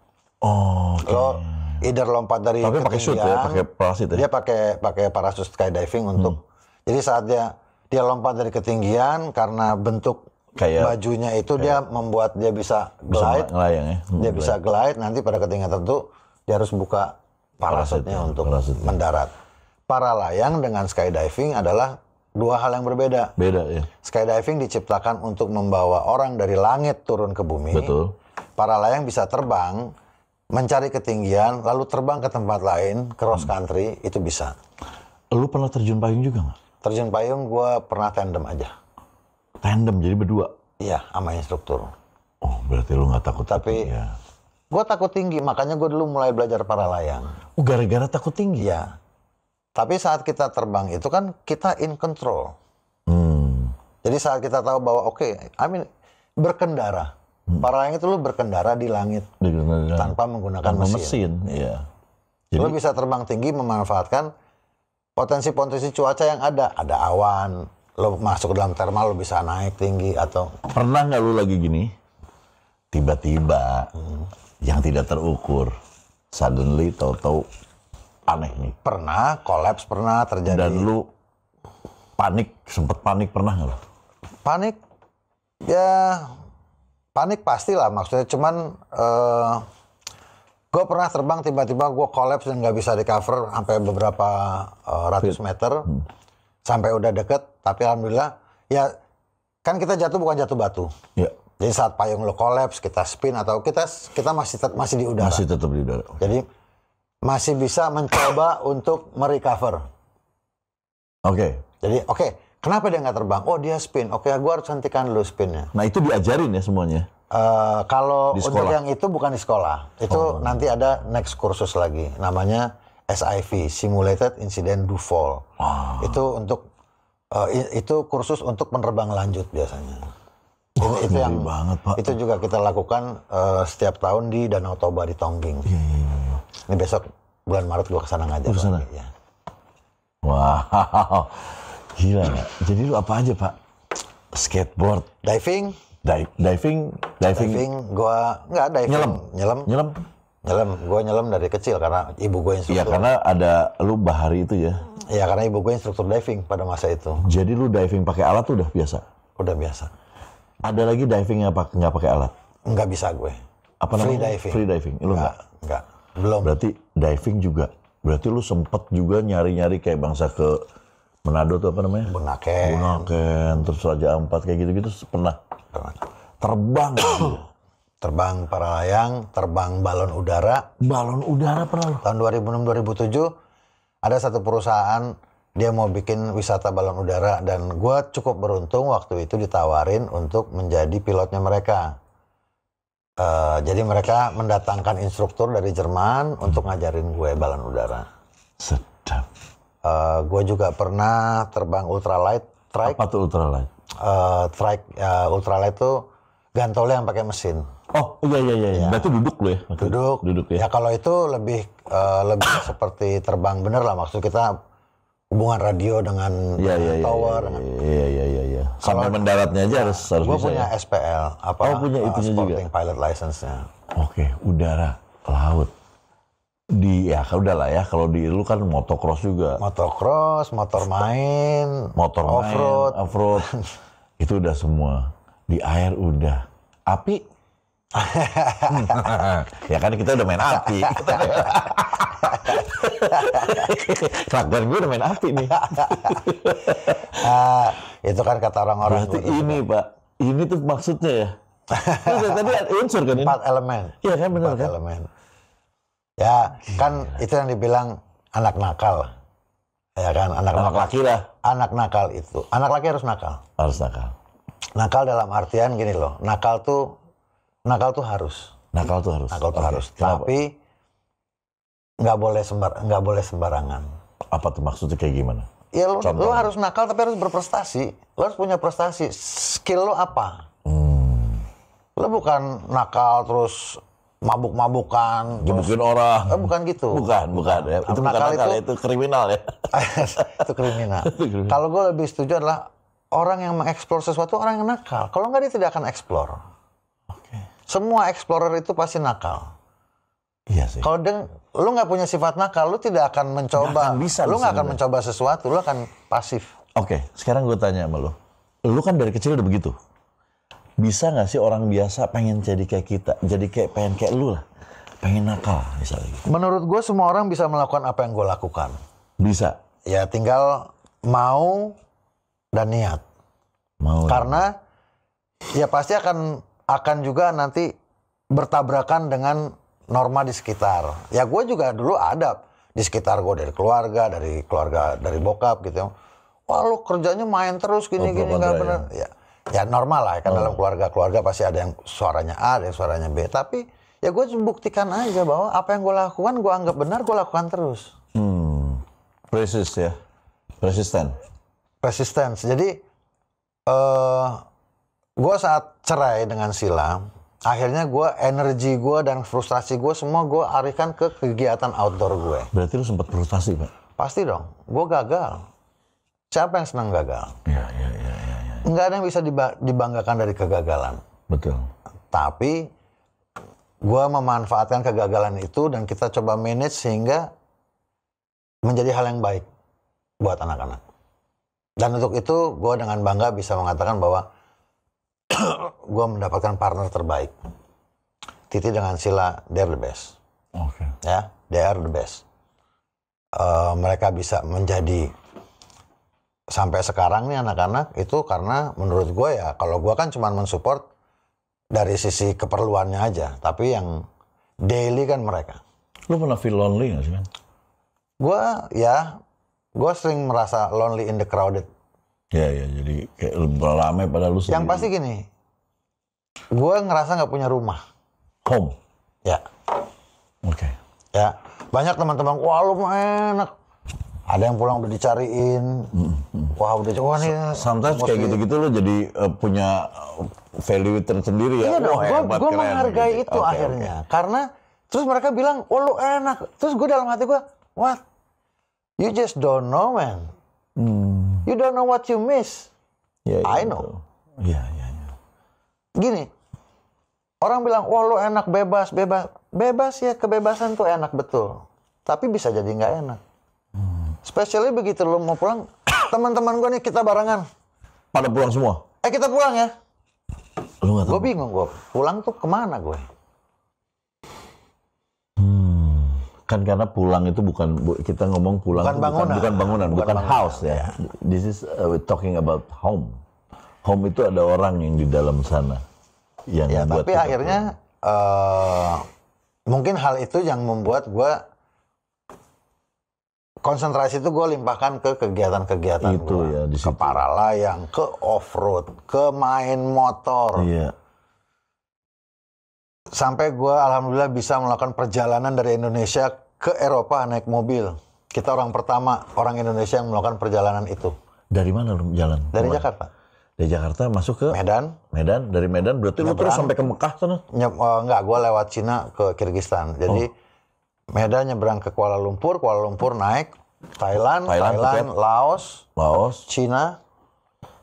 Speaker 2: Lo either lompat dari
Speaker 1: tapi pakai suit ya, pakai parasut ya?
Speaker 2: Dia pakai parasut skydiving untuk. Jadi saat dia lompat dari ketinggian karena bentuk bajunya itu dia membuat dia bisa glide.
Speaker 1: Ngelayang ya?
Speaker 2: Dia bisa glide, nanti pada ketinggian tertentu dia harus buka parasutnya untuk mendarat. Paralayang dengan skydiving adalah dua hal yang berbeda.
Speaker 1: Beda ya.
Speaker 2: Skydiving diciptakan untuk membawa orang dari langit turun ke bumi.
Speaker 1: Betul.
Speaker 2: Paralayang bisa terbang, mencari ketinggian, lalu terbang ke tempat lain, cross country, itu bisa.
Speaker 1: Lu pernah terjun payung juga nggak?
Speaker 2: Terjun payung gue pernah tandem aja.
Speaker 1: Tandem, jadi berdua?
Speaker 2: Iya, sama instruktur.
Speaker 1: Oh, berarti lu nggak takut?
Speaker 2: Tapi
Speaker 1: ya.
Speaker 2: Gue takut tinggi, makanya gue dulu mulai belajar paralayang.
Speaker 1: Oh, gara-gara takut tinggi?
Speaker 2: Iya. Tapi saat kita terbang itu kan kita in control. Jadi saat kita tahu bahwa berkendara. Paralayang itu lu berkendara di langit. Tanpa menggunakan mesin.
Speaker 1: Iya.
Speaker 2: Jadi, lu bisa terbang tinggi memanfaatkan potensi-potensi cuaca yang ada. Ada awan, lu masuk ke dalam thermal, lu bisa naik tinggi atau...
Speaker 1: Pernah nggak lu lagi gini? Tiba-tiba yang tidak terukur, suddenly tahu-tahu aneh nih.
Speaker 2: Pernah, kolaps pernah terjadi.
Speaker 1: Dan lu sempet panik pernah nggak lu?
Speaker 2: Panik? Ya, panik pastilah maksudnya. Cuman gue pernah terbang tiba-tiba gue kolaps dan nggak bisa di cover sampai beberapa ratus meter. Sampai udah deket, tapi alhamdulillah ya kan kita jatuh bukan jatuh batu.
Speaker 1: Ya.
Speaker 2: Jadi saat payung lo kolaps, kita spin atau kita masih di udara.
Speaker 1: Masih tetap di udara.
Speaker 2: Jadi masih bisa mencoba untuk merecover.
Speaker 1: Oke.
Speaker 2: Jadi kenapa dia nggak terbang? Oh dia spin. Oke, gue harus hentikan dulu spinnya.
Speaker 1: Nah itu diajarin ya semuanya?
Speaker 2: Kalau untuk yang itu bukan di sekolah. Itu nanti ada next kursus lagi. Namanya SIV, Simulated Incident Do Fall. Itu untuk itu kursus untuk penerbang lanjut biasanya. Itu yang
Speaker 1: banget, Pak.
Speaker 2: Itu juga kita lakukan setiap tahun di Danau Toba di Tongging.
Speaker 1: Iya.
Speaker 2: Ini besok bulan Maret gue kesana ngajar.
Speaker 1: Kesana?
Speaker 2: Ya.
Speaker 1: Wow, gila nggak? Jadi lu apa aja Pak? Skateboard,
Speaker 2: Diving, gua nggak diving. Nyelam. Gua nyelam dari kecil karena ibu gue instruktur.
Speaker 1: Iya karena ada lu bahari itu ya.
Speaker 2: Iya karena ibu gue instruktur diving pada masa itu.
Speaker 1: Jadi lu diving pakai alat tuh udah biasa?
Speaker 2: Udah biasa.
Speaker 1: Ada lagi diving nggak pakai alat?
Speaker 2: Nggak bisa gue.
Speaker 1: Apa namanya? Free diving. Lu
Speaker 2: nggak. Belum.
Speaker 1: Berarti diving juga. Berarti lu sempet juga nyari-nyari kayak bangsa ke Manado tuh apa namanya? Bunaken, terus Raja Ampat kayak gitu-gitu pernah. Terbang.
Speaker 2: Terbang para layang, terbang balon udara.
Speaker 1: Balon udara pernah lu?
Speaker 2: Tahun 2006-2007 ada satu perusahaan dia mau bikin wisata balon udara dan gue cukup beruntung waktu itu ditawarin untuk menjadi pilotnya mereka. Jadi mereka mendatangkan instruktur dari Jerman untuk ngajarin gue balon udara.
Speaker 1: Sedap.
Speaker 2: Gue juga pernah terbang ultralight trike.
Speaker 1: Apa tuh ultralight?
Speaker 2: Ultralight tuh gantolnya yang pakai mesin.
Speaker 1: Oh iya. Berarti duduk lo ya?
Speaker 2: Duduk ya. Ya kalau itu lebih seperti terbang bener lah. Maksud kita hubungan radio dengan tower.
Speaker 1: Iya. Sampai mendaratnya aja harus bisa.
Speaker 2: Gue punya SPL,
Speaker 1: punya itunya
Speaker 2: sporting
Speaker 1: juga.
Speaker 2: pilot license-nya.
Speaker 1: Oke, udara, laut. Kalau udah lah ya, kalau di lu kan motocross juga.
Speaker 2: Motocross, motor main,
Speaker 1: off-road. Itu udah semua. Di air udah. Api? Ya kan kita udah main api. Kelakuan gue udah main api nih.
Speaker 2: Itu kan kata orang-orang.
Speaker 1: Berarti ini Pak, ini tuh maksudnya ya. Tadi ada unsur kan ini?
Speaker 2: 4 elemen.
Speaker 1: Iya kan benar kan?
Speaker 2: 4 elemen. Ya kan itu yang dibilang anak nakal. Ya kan anak
Speaker 1: laki lah.
Speaker 2: Anak nakal itu. Anak laki harus nakal.
Speaker 1: Harus nakal.
Speaker 2: Nakal dalam artian gini loh. Nakal tuh harus.
Speaker 1: Nakal tuh harus.
Speaker 2: Tapi nggak boleh sembarangan.
Speaker 1: Apa tuh maksudnya kayak gimana?
Speaker 2: Ya lu harus nakal tapi harus berprestasi. Lu harus punya prestasi. Skill lu apa? Lu bukan nakal terus mabuk-mabukan.
Speaker 1: Gebukin orang.
Speaker 2: Bukan gitu.
Speaker 1: Bukan ya. Itu bukan nakal, itu kriminal ya.
Speaker 2: Itu kriminal. Kalau gue lebih setuju adalah orang yang mengeksplor sesuatu orang yang nakal. Kalau nggak dia tidak akan eksplor. Semua explorer itu pasti nakal.
Speaker 1: Iya sih.
Speaker 2: Kalau lu nggak punya sifat nakal, lu tidak akan mencoba. Lu nggak akan mencoba sesuatu, lu akan pasif.
Speaker 1: Oke, sekarang gue tanya sama lu. Lu kan dari kecil udah begitu. Bisa nggak sih orang biasa pengen jadi kayak kita, pengen kayak lu lah, pengen nakal misalnya?
Speaker 2: Menurut gue semua orang bisa melakukan apa yang gue lakukan.
Speaker 1: Bisa.
Speaker 2: Ya tinggal mau dan niat. Karena ya pasti akan juga nanti bertabrakan dengan norma di sekitar. Ya gue juga dulu ada di sekitar gue dari keluarga dari bokap gitu. Wah lu kerjanya main terus gini nggak benar. Ya normal lah kan dalam keluarga pasti ada yang suaranya A, ada yang suaranya B. Tapi ya gue buktikan aja bahwa apa yang gue lakukan gue anggap benar, gue lakukan terus. Persisten. Jadi gue saat cerai dengan Sila, akhirnya energi gue dan frustrasi gue semua gue alihkan ke kegiatan outdoor gue.
Speaker 1: Berarti lu sempat frustasi, Pak?
Speaker 2: Pasti dong. Gue gagal. Siapa yang senang gagal?
Speaker 1: Iya.
Speaker 2: Nggak ada yang bisa dibanggakan dari kegagalan.
Speaker 1: Betul.
Speaker 2: Tapi gue memanfaatkan kegagalan itu dan kita coba manage sehingga menjadi hal yang baik buat anak-anak. Dan untuk itu gue dengan bangga bisa mengatakan bahwa gue mendapatkan partner terbaik. Titi dengan Sila, they're the best. Ya, they are the best. Mereka bisa menjadi sampai sekarang nih anak-anak itu karena menurut gue ya, kalau gue kan cuma mensupport dari sisi keperluannya aja, tapi yang daily kan mereka.
Speaker 1: Lu pernah feel lonely nggak sih, man?
Speaker 2: Gue sering merasa lonely in the crowded.
Speaker 1: Ya, jadi kayak ramai pada lu sendiri.
Speaker 2: Yang pasti gini, gue ngerasa nggak punya rumah.
Speaker 1: Home?
Speaker 2: Ya.
Speaker 1: Oke.
Speaker 2: Ya, banyak teman-teman, wah lu mah enak. Ada yang pulang udah dicariin, wah nih.
Speaker 1: Sometimes kayak gitu-gitu lu jadi punya value tersendiri ya.
Speaker 2: Iya dong, gue menghargai
Speaker 1: gitu.
Speaker 2: itu akhirnya. Karena terus mereka bilang, oh lu enak. Terus gue dalam hati gue, what? You just don't know, man. You don't know what you miss.
Speaker 1: Ya,
Speaker 2: I know.
Speaker 1: Iya.
Speaker 2: Gini, orang bilang, wah lu enak, bebas. Bebas ya, kebebasan tuh enak betul. Tapi bisa jadi nggak enak. Especially begitu lu mau pulang, teman-teman gue nih kita barengan.
Speaker 1: Pada pulang semua?
Speaker 2: Kita pulang ya.
Speaker 1: Lu nggak tahu?
Speaker 2: Gue bingung, gue pulang tuh kemana gue?
Speaker 1: Kan karena pulang itu bukan, kita ngomong pulang
Speaker 2: bukan bangunan,
Speaker 1: bukan house ya. This is we're talking about home. Home itu ada orang yang di dalam sana. Yang
Speaker 2: ya, tapi akhirnya mungkin hal itu yang membuat gue konsentrasi itu gue limpahkan ke kegiatan-kegiatan
Speaker 1: itu
Speaker 2: gue.
Speaker 1: Ya, di situ.
Speaker 2: Ke paralayang, ke off-road, ke main motor.
Speaker 1: Iya.
Speaker 2: Sampai gue alhamdulillah bisa melakukan perjalanan dari Indonesia ke Eropa naik mobil. Kita orang pertama orang Indonesia yang melakukan perjalanan itu.
Speaker 1: Dari mana lu jalan?
Speaker 2: Dari Jakarta.
Speaker 1: Dari Jakarta masuk ke
Speaker 2: Medan.
Speaker 1: Dari Medan berarti lu terus sampai ke Mekah sana?
Speaker 2: Enggak, gue lewat Cina ke Kirgistan. Jadi Medan nyebrang ke Kuala Lumpur naik Thailand, Laos, Cina.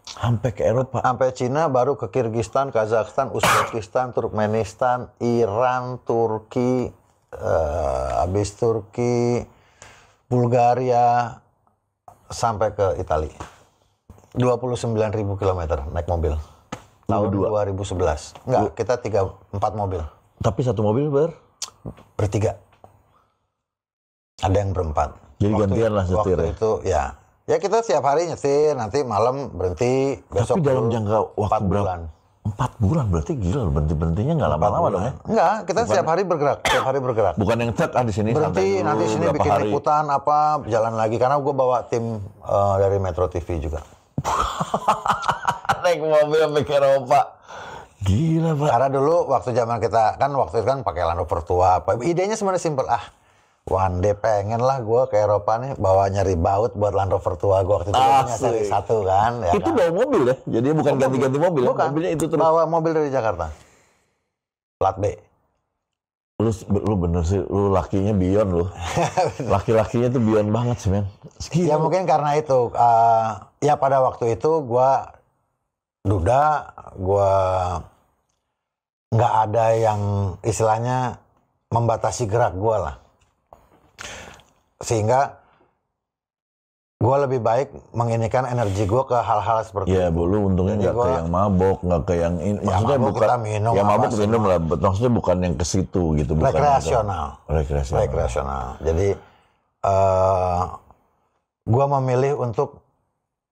Speaker 1: Sampai ke Eropa.
Speaker 2: Sampai Cina, baru ke Kirgistan, Kazakhstan, Uzbekistan, Turkmenistan, Iran, Turki, habis Turki, Bulgaria, sampai ke Italia. 29.000 kilometer naik mobil. Tahun 2011. Enggak, kita 4 mobil.
Speaker 1: Tapi satu mobil
Speaker 2: bertiga. Ada yang berempat.
Speaker 1: Jadi gantian lah setir.
Speaker 2: Waktu itu ya kita setiap hari nyetir, nanti malam berhenti, besok.
Speaker 1: Tapi dalam jangka waktu
Speaker 2: 4 bulan.
Speaker 1: 4 bulan berarti gila, berhentinya nggak lama-lama dong ya?
Speaker 2: Enggak, kita setiap hari bergerak.
Speaker 1: Bukan yang di sini
Speaker 2: berhenti, nanti sini bikin liputan apa, jalan lagi. Karena gue bawa tim dari Metro TV juga.
Speaker 1: Naik mobil sampai ke Eropa. Gila, Pak.
Speaker 2: Karena dulu waktu zaman kita waktu itu pakai Land Rover tua. Idenya sebenarnya simpel. One day pengen lah gue ke Eropa nih bawa nyari baut buat Land Rover tua gue waktu itu punya seri 1 kan. Ya
Speaker 1: itu kan? Bawa mobil ya? Jadi bukan ganti-ganti mobil.
Speaker 2: Bukan.
Speaker 1: Mobilnya itu terus.
Speaker 2: Bawa mobil dari Jakarta. Plat B.
Speaker 1: Lu bener sih, lu lakinya beyond lu. Laki-lakinya tuh beyond banget sih, men.
Speaker 2: Ya mungkin karena itu. Ya pada waktu itu gue duda, gue nggak ada yang istilahnya membatasi gerak gue lah. Sehingga gue lebih baik menginikan energi gue ke hal-hal seperti
Speaker 1: itu. Lu untungnya nggak ke yang mabok, nggak ke yang ini. Maksudnya
Speaker 2: bukan
Speaker 1: kita
Speaker 2: minum.
Speaker 1: Ya mabok minum lah. Maksudnya bukan yang ke situ gitu.
Speaker 2: Rekreasional. Jadi gue memilih untuk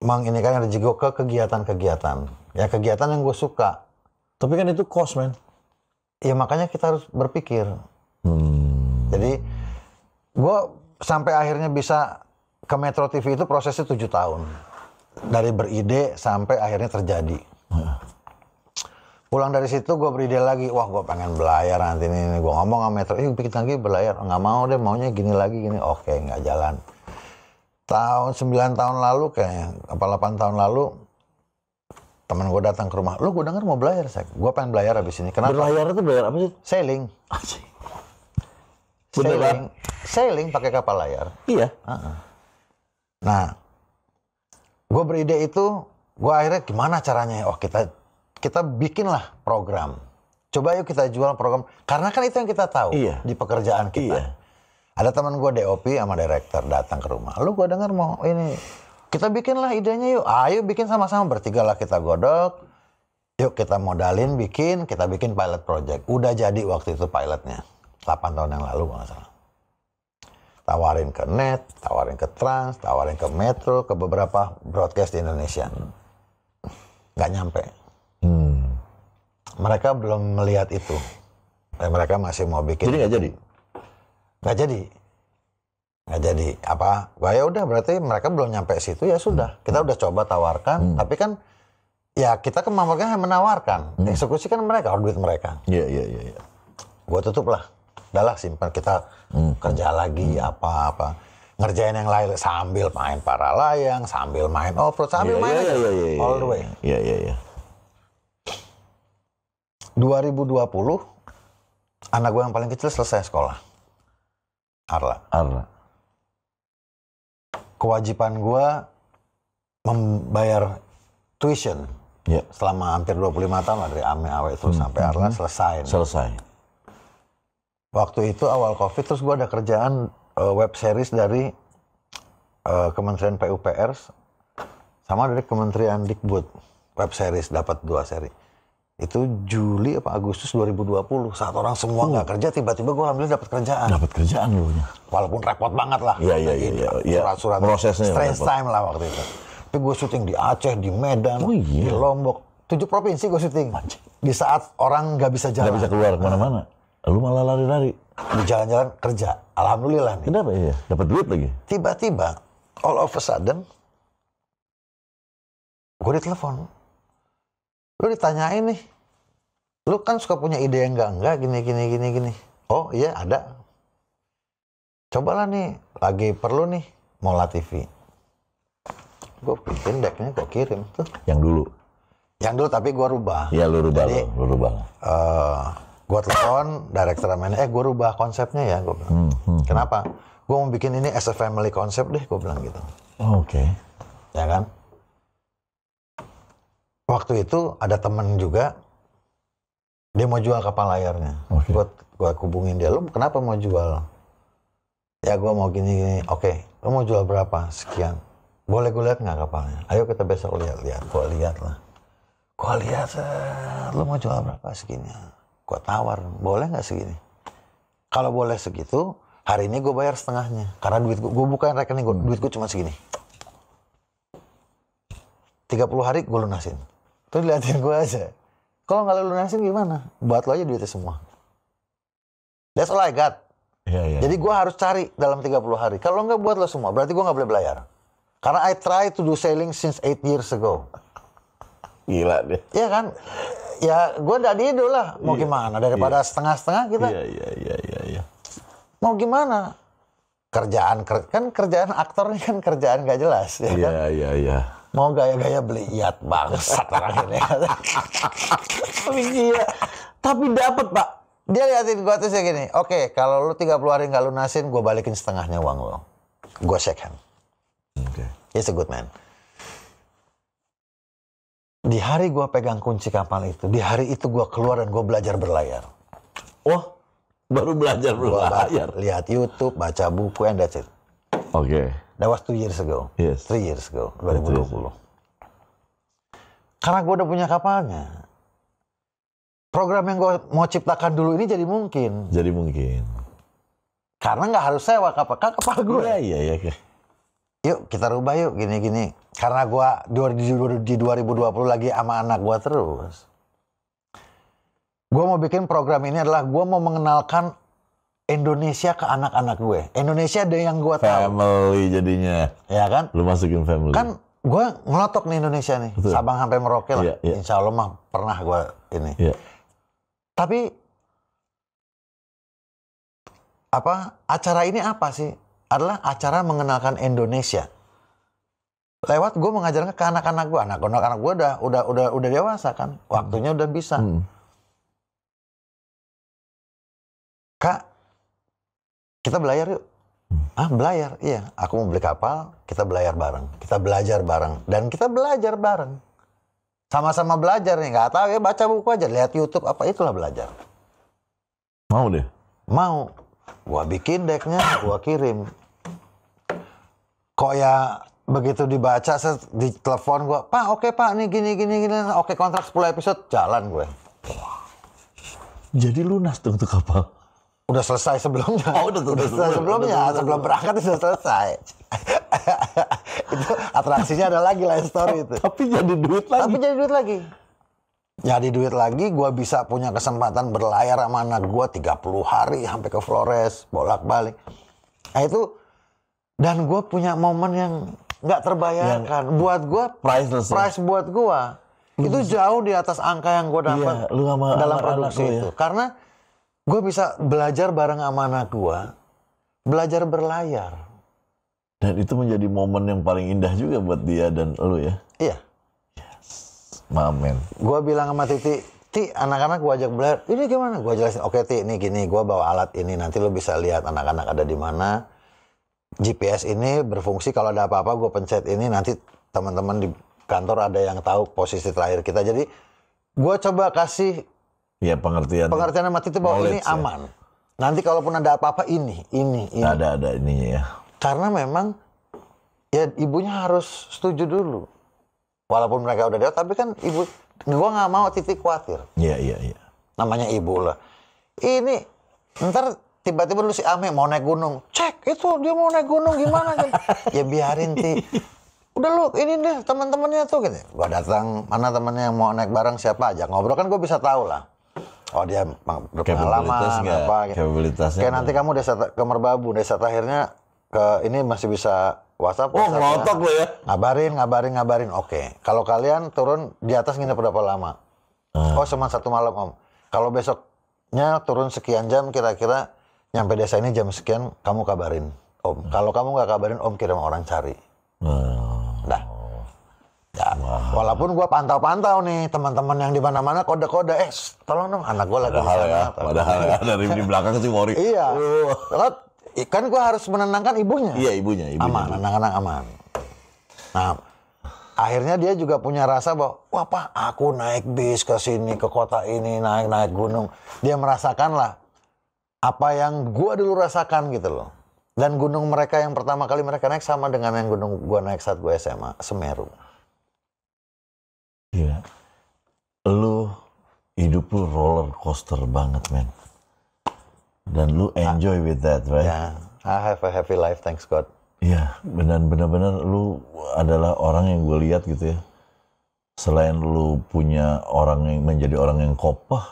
Speaker 2: menginikan energi gue ke kegiatan-kegiatan. Ya kegiatan yang gue suka.
Speaker 1: Tapi kan itu cost, man.
Speaker 2: Ya makanya kita harus berpikir. Jadi gue sampai akhirnya bisa ke Metro TV itu prosesnya 7 tahun. Dari beride sampai akhirnya terjadi. Pulang dari situ gue beride lagi, wah gue pengen berlayar nanti nih. Gue ngomong sama Metro, bikin lagi berlayar. Nggak mau deh, maunya gini lagi, gini. Oke, nggak jalan. 9 tahun lalu kayaknya, 8 tahun lalu, teman gue datang ke rumah, lu gue denger mau berlayar, gue pengen berlayar abis ini. Kenapa?
Speaker 1: Berlayar itu berlayar apa sih?
Speaker 2: Sailing. Sailing pakai kapal layar.
Speaker 1: Iya.
Speaker 2: Nah, gue beride itu, gue akhirnya gimana caranya? Oh kita bikinlah program. Coba yuk kita jual program. Karena kan itu yang kita tahu di pekerjaan kita. Iya. Ada teman gue DOP sama director datang ke rumah. Lu gue dengar mau ini. Kita bikinlah idenya yuk. Ayo bikin sama-sama, bertiga lah kita godok. Yuk kita modalin kita bikin pilot project. Udah jadi waktu itu pilotnya. 8 tahun yang lalu nggak salah. Tawarin ke Net, tawarin ke Trans, tawarin ke Metro, ke beberapa broadcast di Indonesia. Nggak nyampe. Mereka belum melihat itu. Dan mereka masih mau bikin.
Speaker 1: Jadi nggak jadi?
Speaker 2: nggak jadi apa, wah ya udah berarti mereka belum nyampe situ, ya sudah kita udah coba tawarkan, tapi kan ya kita kemampuannya menawarkan, eksekusi kan mereka, duit mereka.
Speaker 1: Iya.
Speaker 2: Gue tutup lah, udahlah simpan, kita kerja lagi apa ngerjain yang lain sambil main para layang, sambil main off-road, sambil main aja, all the way.
Speaker 1: Iya.
Speaker 2: 2020 anak gue yang paling kecil selesai sekolah, Arla. Kewajiban gue membayar tuition selama hampir 25 tahun lah, dari Ame Awe itu sampai Arla selesai. Waktu itu awal COVID, terus gue ada kerjaan web series dari Kementerian PUPR sama dari Kementerian Dikbud, web series dapat 2 seri. Itu Juli apa Agustus 2020, saat orang semua nggak kerja, tiba-tiba gue alhamdulillah dapat kerjaan.
Speaker 1: Dapat kerjaan lu.
Speaker 2: Walaupun repot banget lah.
Speaker 1: Iya.
Speaker 2: Surat-surat
Speaker 1: prosesnya
Speaker 2: strange time lah waktu itu. Tapi gue syuting di Aceh, di Medan, di Lombok, 7 provinsi gue syuting. Di saat orang nggak bisa jalan.
Speaker 1: Nggak bisa keluar kemana-mana. Lu malah lari-lari.
Speaker 2: Di jalan-jalan kerja, alhamdulillah nih.
Speaker 1: Kenapa ya? Dapat duit lagi.
Speaker 2: Tiba-tiba, all of a sudden, gue ditelepon. Lu ditanyain nih, lu kan suka punya ide yang enggak, gini. Oh iya ada. Cobalah nih, lagi perlu nih, Mola TV. Gue bikin decknya, gue kirim tuh.
Speaker 1: Yang dulu
Speaker 2: Tapi gue rubah.
Speaker 1: Iya, lu rubah.
Speaker 2: Jadi,
Speaker 1: lu rubah.
Speaker 2: Gue telepon, director manager, gue rubah konsepnya ya, gue bilang. Kenapa? Gue mau bikin ini as a family concept deh, gue bilang gitu.
Speaker 1: Oke.
Speaker 2: Ya kan? Waktu itu ada temen juga, dia mau jual kapal layarnya. Gue hubungin dia, lu kenapa mau jual? Ya gue mau gini. Oke, lu mau jual berapa? Sekian. Boleh gue lihat nggak kapalnya? Ayo kita besok lihat. Gue lihat lah. Lu mau jual berapa? Segini. Gue tawar, boleh nggak segini? Kalau boleh segitu, hari ini gue bayar setengahnya. Karena duit gue bukain rekening, duit gue cuma segini. 30 hari gue lunasin. Terus liatin gue aja. Kalau nggak lu lunasin gimana? Buat lo aja duitnya semua. That's all I got.
Speaker 1: Iya.
Speaker 2: Jadi gue harus cari dalam 30 hari. Kalau nggak buat lo semua, berarti gue nggak boleh belayar. Karena I try to do sailing since 8 years ago.
Speaker 1: Gila deh.
Speaker 2: Iya kan? Ya gue udah diido lah. Mau gimana? Daripada setengah-setengah kita.
Speaker 1: Iya.
Speaker 2: Mau gimana? Kerjaan aktor ini kan kerjaan gak jelas. Ya kan?
Speaker 1: Iya.
Speaker 2: Mau gaya-gaya beli yacht, bangsat orang ini.
Speaker 1: Tapi gila. Tapi dapat, Pak.
Speaker 2: Dia liatin gue terus gini, oke, kalau lu 30 hari nggak lunasin, gue balikin setengahnya uang lo. Gue shake hand.
Speaker 1: Okay.
Speaker 2: He's a good man. Di hari gue pegang kunci kapal itu, di hari itu gue keluar dan gue belajar berlayar.
Speaker 1: Oh, baru belajar berlayar.
Speaker 2: Lihat YouTube, baca buku, and that's it.
Speaker 1: Oke.
Speaker 2: That was 2 years ago.
Speaker 1: Yes.
Speaker 2: 3 years ago, 2020. Karena gue udah punya kapalnya. Program yang gue mau ciptakan dulu ini jadi mungkin. Karena nggak harus sewa kapal gue.
Speaker 1: Iya.
Speaker 2: Yuk kita rubah yuk gini. Karena gue di 2020 lagi sama anak gue terus. Gue mau bikin program ini adalah gue mau mengenalkan Indonesia ke anak-anak gue. Indonesia ada yang gue tahu.
Speaker 1: Family jadinya.
Speaker 2: Ya kan?
Speaker 1: Lu masukin family.
Speaker 2: Kan gue ngelotok nih Indonesia nih. Betul. Sabang sampai Merauke lah.
Speaker 1: Iya.
Speaker 2: Insya Allah mah pernah gue ini.
Speaker 1: Iya.
Speaker 2: Tapi acara ini apa sih? Adalah acara mengenalkan Indonesia. Lewat gue mengajarkan ke anak-anak gue. Anak-anak gue udah dewasa kan. Waktunya udah bisa. Kak, kita belayar yuk. Belayar? Iya. Aku mau beli kapal, kita belayar bareng. Kita belajar bareng. Dan kita belajar bareng. Sama-sama belajar nih. Nggak tahu ya, baca buku aja. Lihat YouTube, itulah belajar.
Speaker 1: Mau deh?
Speaker 2: Mau. Gua bikin decknya, gua kirim. Kok ya begitu dibaca, di telepon gua, Pak, oke Pak, nih gini. Oke, kontrak 10 episode, jalan gue.
Speaker 1: Jadi lunas tuh untuk kapal?
Speaker 2: Udah selesai sebelumnya.
Speaker 1: Oh, udah selesai
Speaker 2: sebelumnya. Sebelum berangkat sudah selesai. Itu atraksinya ada lagi lain story itu.
Speaker 1: Tapi jadi duit lagi.
Speaker 2: Nyari duit lagi, gue bisa punya kesempatan berlayar sama anak gue 30 hari sampai ke Flores, bolak-balik. Nah itu, dan gue punya momen yang nggak terbayangkan. Buat gue, price buat gue itu jauh di atas angka yang gue dapat dalam produksi itu. Karena gue bisa belajar bareng sama anak gue, belajar berlayar.
Speaker 1: Dan itu menjadi momen yang paling indah juga buat dia dan lu ya.
Speaker 2: Iya.
Speaker 1: Mamen.
Speaker 2: Gue bilang sama Ti, anak-anak gue ajak belajar. Ini gimana? Gue jelasin. Oke Ti, ini gini. Gue bawa alat ini. Nanti lo bisa lihat anak-anak ada di mana. GPS ini berfungsi kalau ada apa-apa gue pencet ini. Nanti teman-teman di kantor ada yang tahu posisi terakhir kita. Jadi gue coba kasih pengertian sama Ti bahwa ini aman. Nanti kalaupun ada apa-apa ini.
Speaker 1: Ada ininya ya.
Speaker 2: Karena memang ya ibunya harus setuju dulu. Walaupun mereka udah dewasa, tapi kan ibu, gue nggak mau Titi khawatir.
Speaker 1: Iya.
Speaker 2: Namanya ibu lah. Ini ntar tiba-tiba lu si Ame mau naik gunung, cek itu dia mau naik gunung gimana kan? Ya biarin Ti. Udah lu ini deh teman-temannya tuh gitu. Gue datang, mana temannya yang mau naik bareng siapa aja ngobrol kan gue bisa tahu lah. Oh dia berpengalaman apa gitu. Kayak nanti kamu desa ke Merbabu, desa terakhirnya ke ini masih bisa WhatsApp.
Speaker 1: Oh ngelotok lo ya.
Speaker 2: Ngabarin. Oke. Kalau kalian turun di atas nginep berapa lama? Oh cuma 1 malam Om. Kalau besoknya turun sekian jam kira-kira nyampe desa ini jam sekian kamu kabarin Om. Kalau kamu nggak kabarin Om kirim orang cari. Dah. Ya, walaupun gua pantau-pantau nih teman-teman yang di mana-mana kode-kode, tolong dong anak gua lagi di sana.
Speaker 1: Padahal ya, dari di belakang sih worry.
Speaker 2: Iya. Kan gua harus menenangkan ibunya.
Speaker 1: Iya ibunya.
Speaker 2: Aman, anak-anak aman. Nah, akhirnya dia juga punya rasa bahwa, wah Pak, aku naik bis ke sini, ke kota ini, naik gunung. Dia merasakan lah apa yang gua dulu rasakan gitu loh. Dan gunung mereka yang pertama kali mereka naik sama dengan yang gunung gua naik saat gua SMA, Semeru.
Speaker 1: Iya. Lu hidup lu roller coaster banget, men. Dan lu enjoy with that, right?
Speaker 2: Yeah, I have a happy life, thanks God.
Speaker 1: Iya, benar-benar lu adalah orang yang gue lihat gitu ya. Selain lu punya orang yang menjadi orang yang kokoh,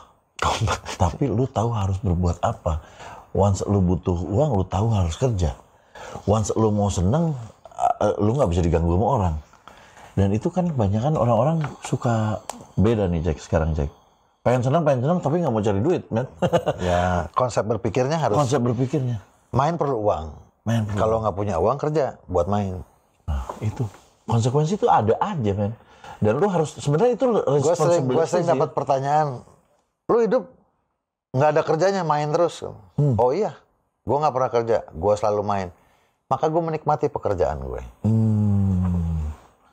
Speaker 1: tapi lu tahu harus berbuat apa. Once lu butuh uang, lu tahu harus kerja. Once lu mau seneng, lu nggak bisa diganggu sama orang. Dan itu kan kebanyakan orang-orang suka beda nih Jack sekarang Jack. Pengen senang tapi nggak mau cari duit, men.
Speaker 2: Ya, konsep berpikirnya harus. Main perlu uang. Kalau nggak punya uang kerja buat main.
Speaker 1: Nah, itu konsekuensi itu ada aja, men. Dan lu harus sebenarnya itu responsibility.
Speaker 2: Gue sering dapat pertanyaan, lu hidup nggak ada kerjanya main terus. Oh iya, gue nggak pernah kerja, gue selalu main. Maka gue menikmati pekerjaan gue.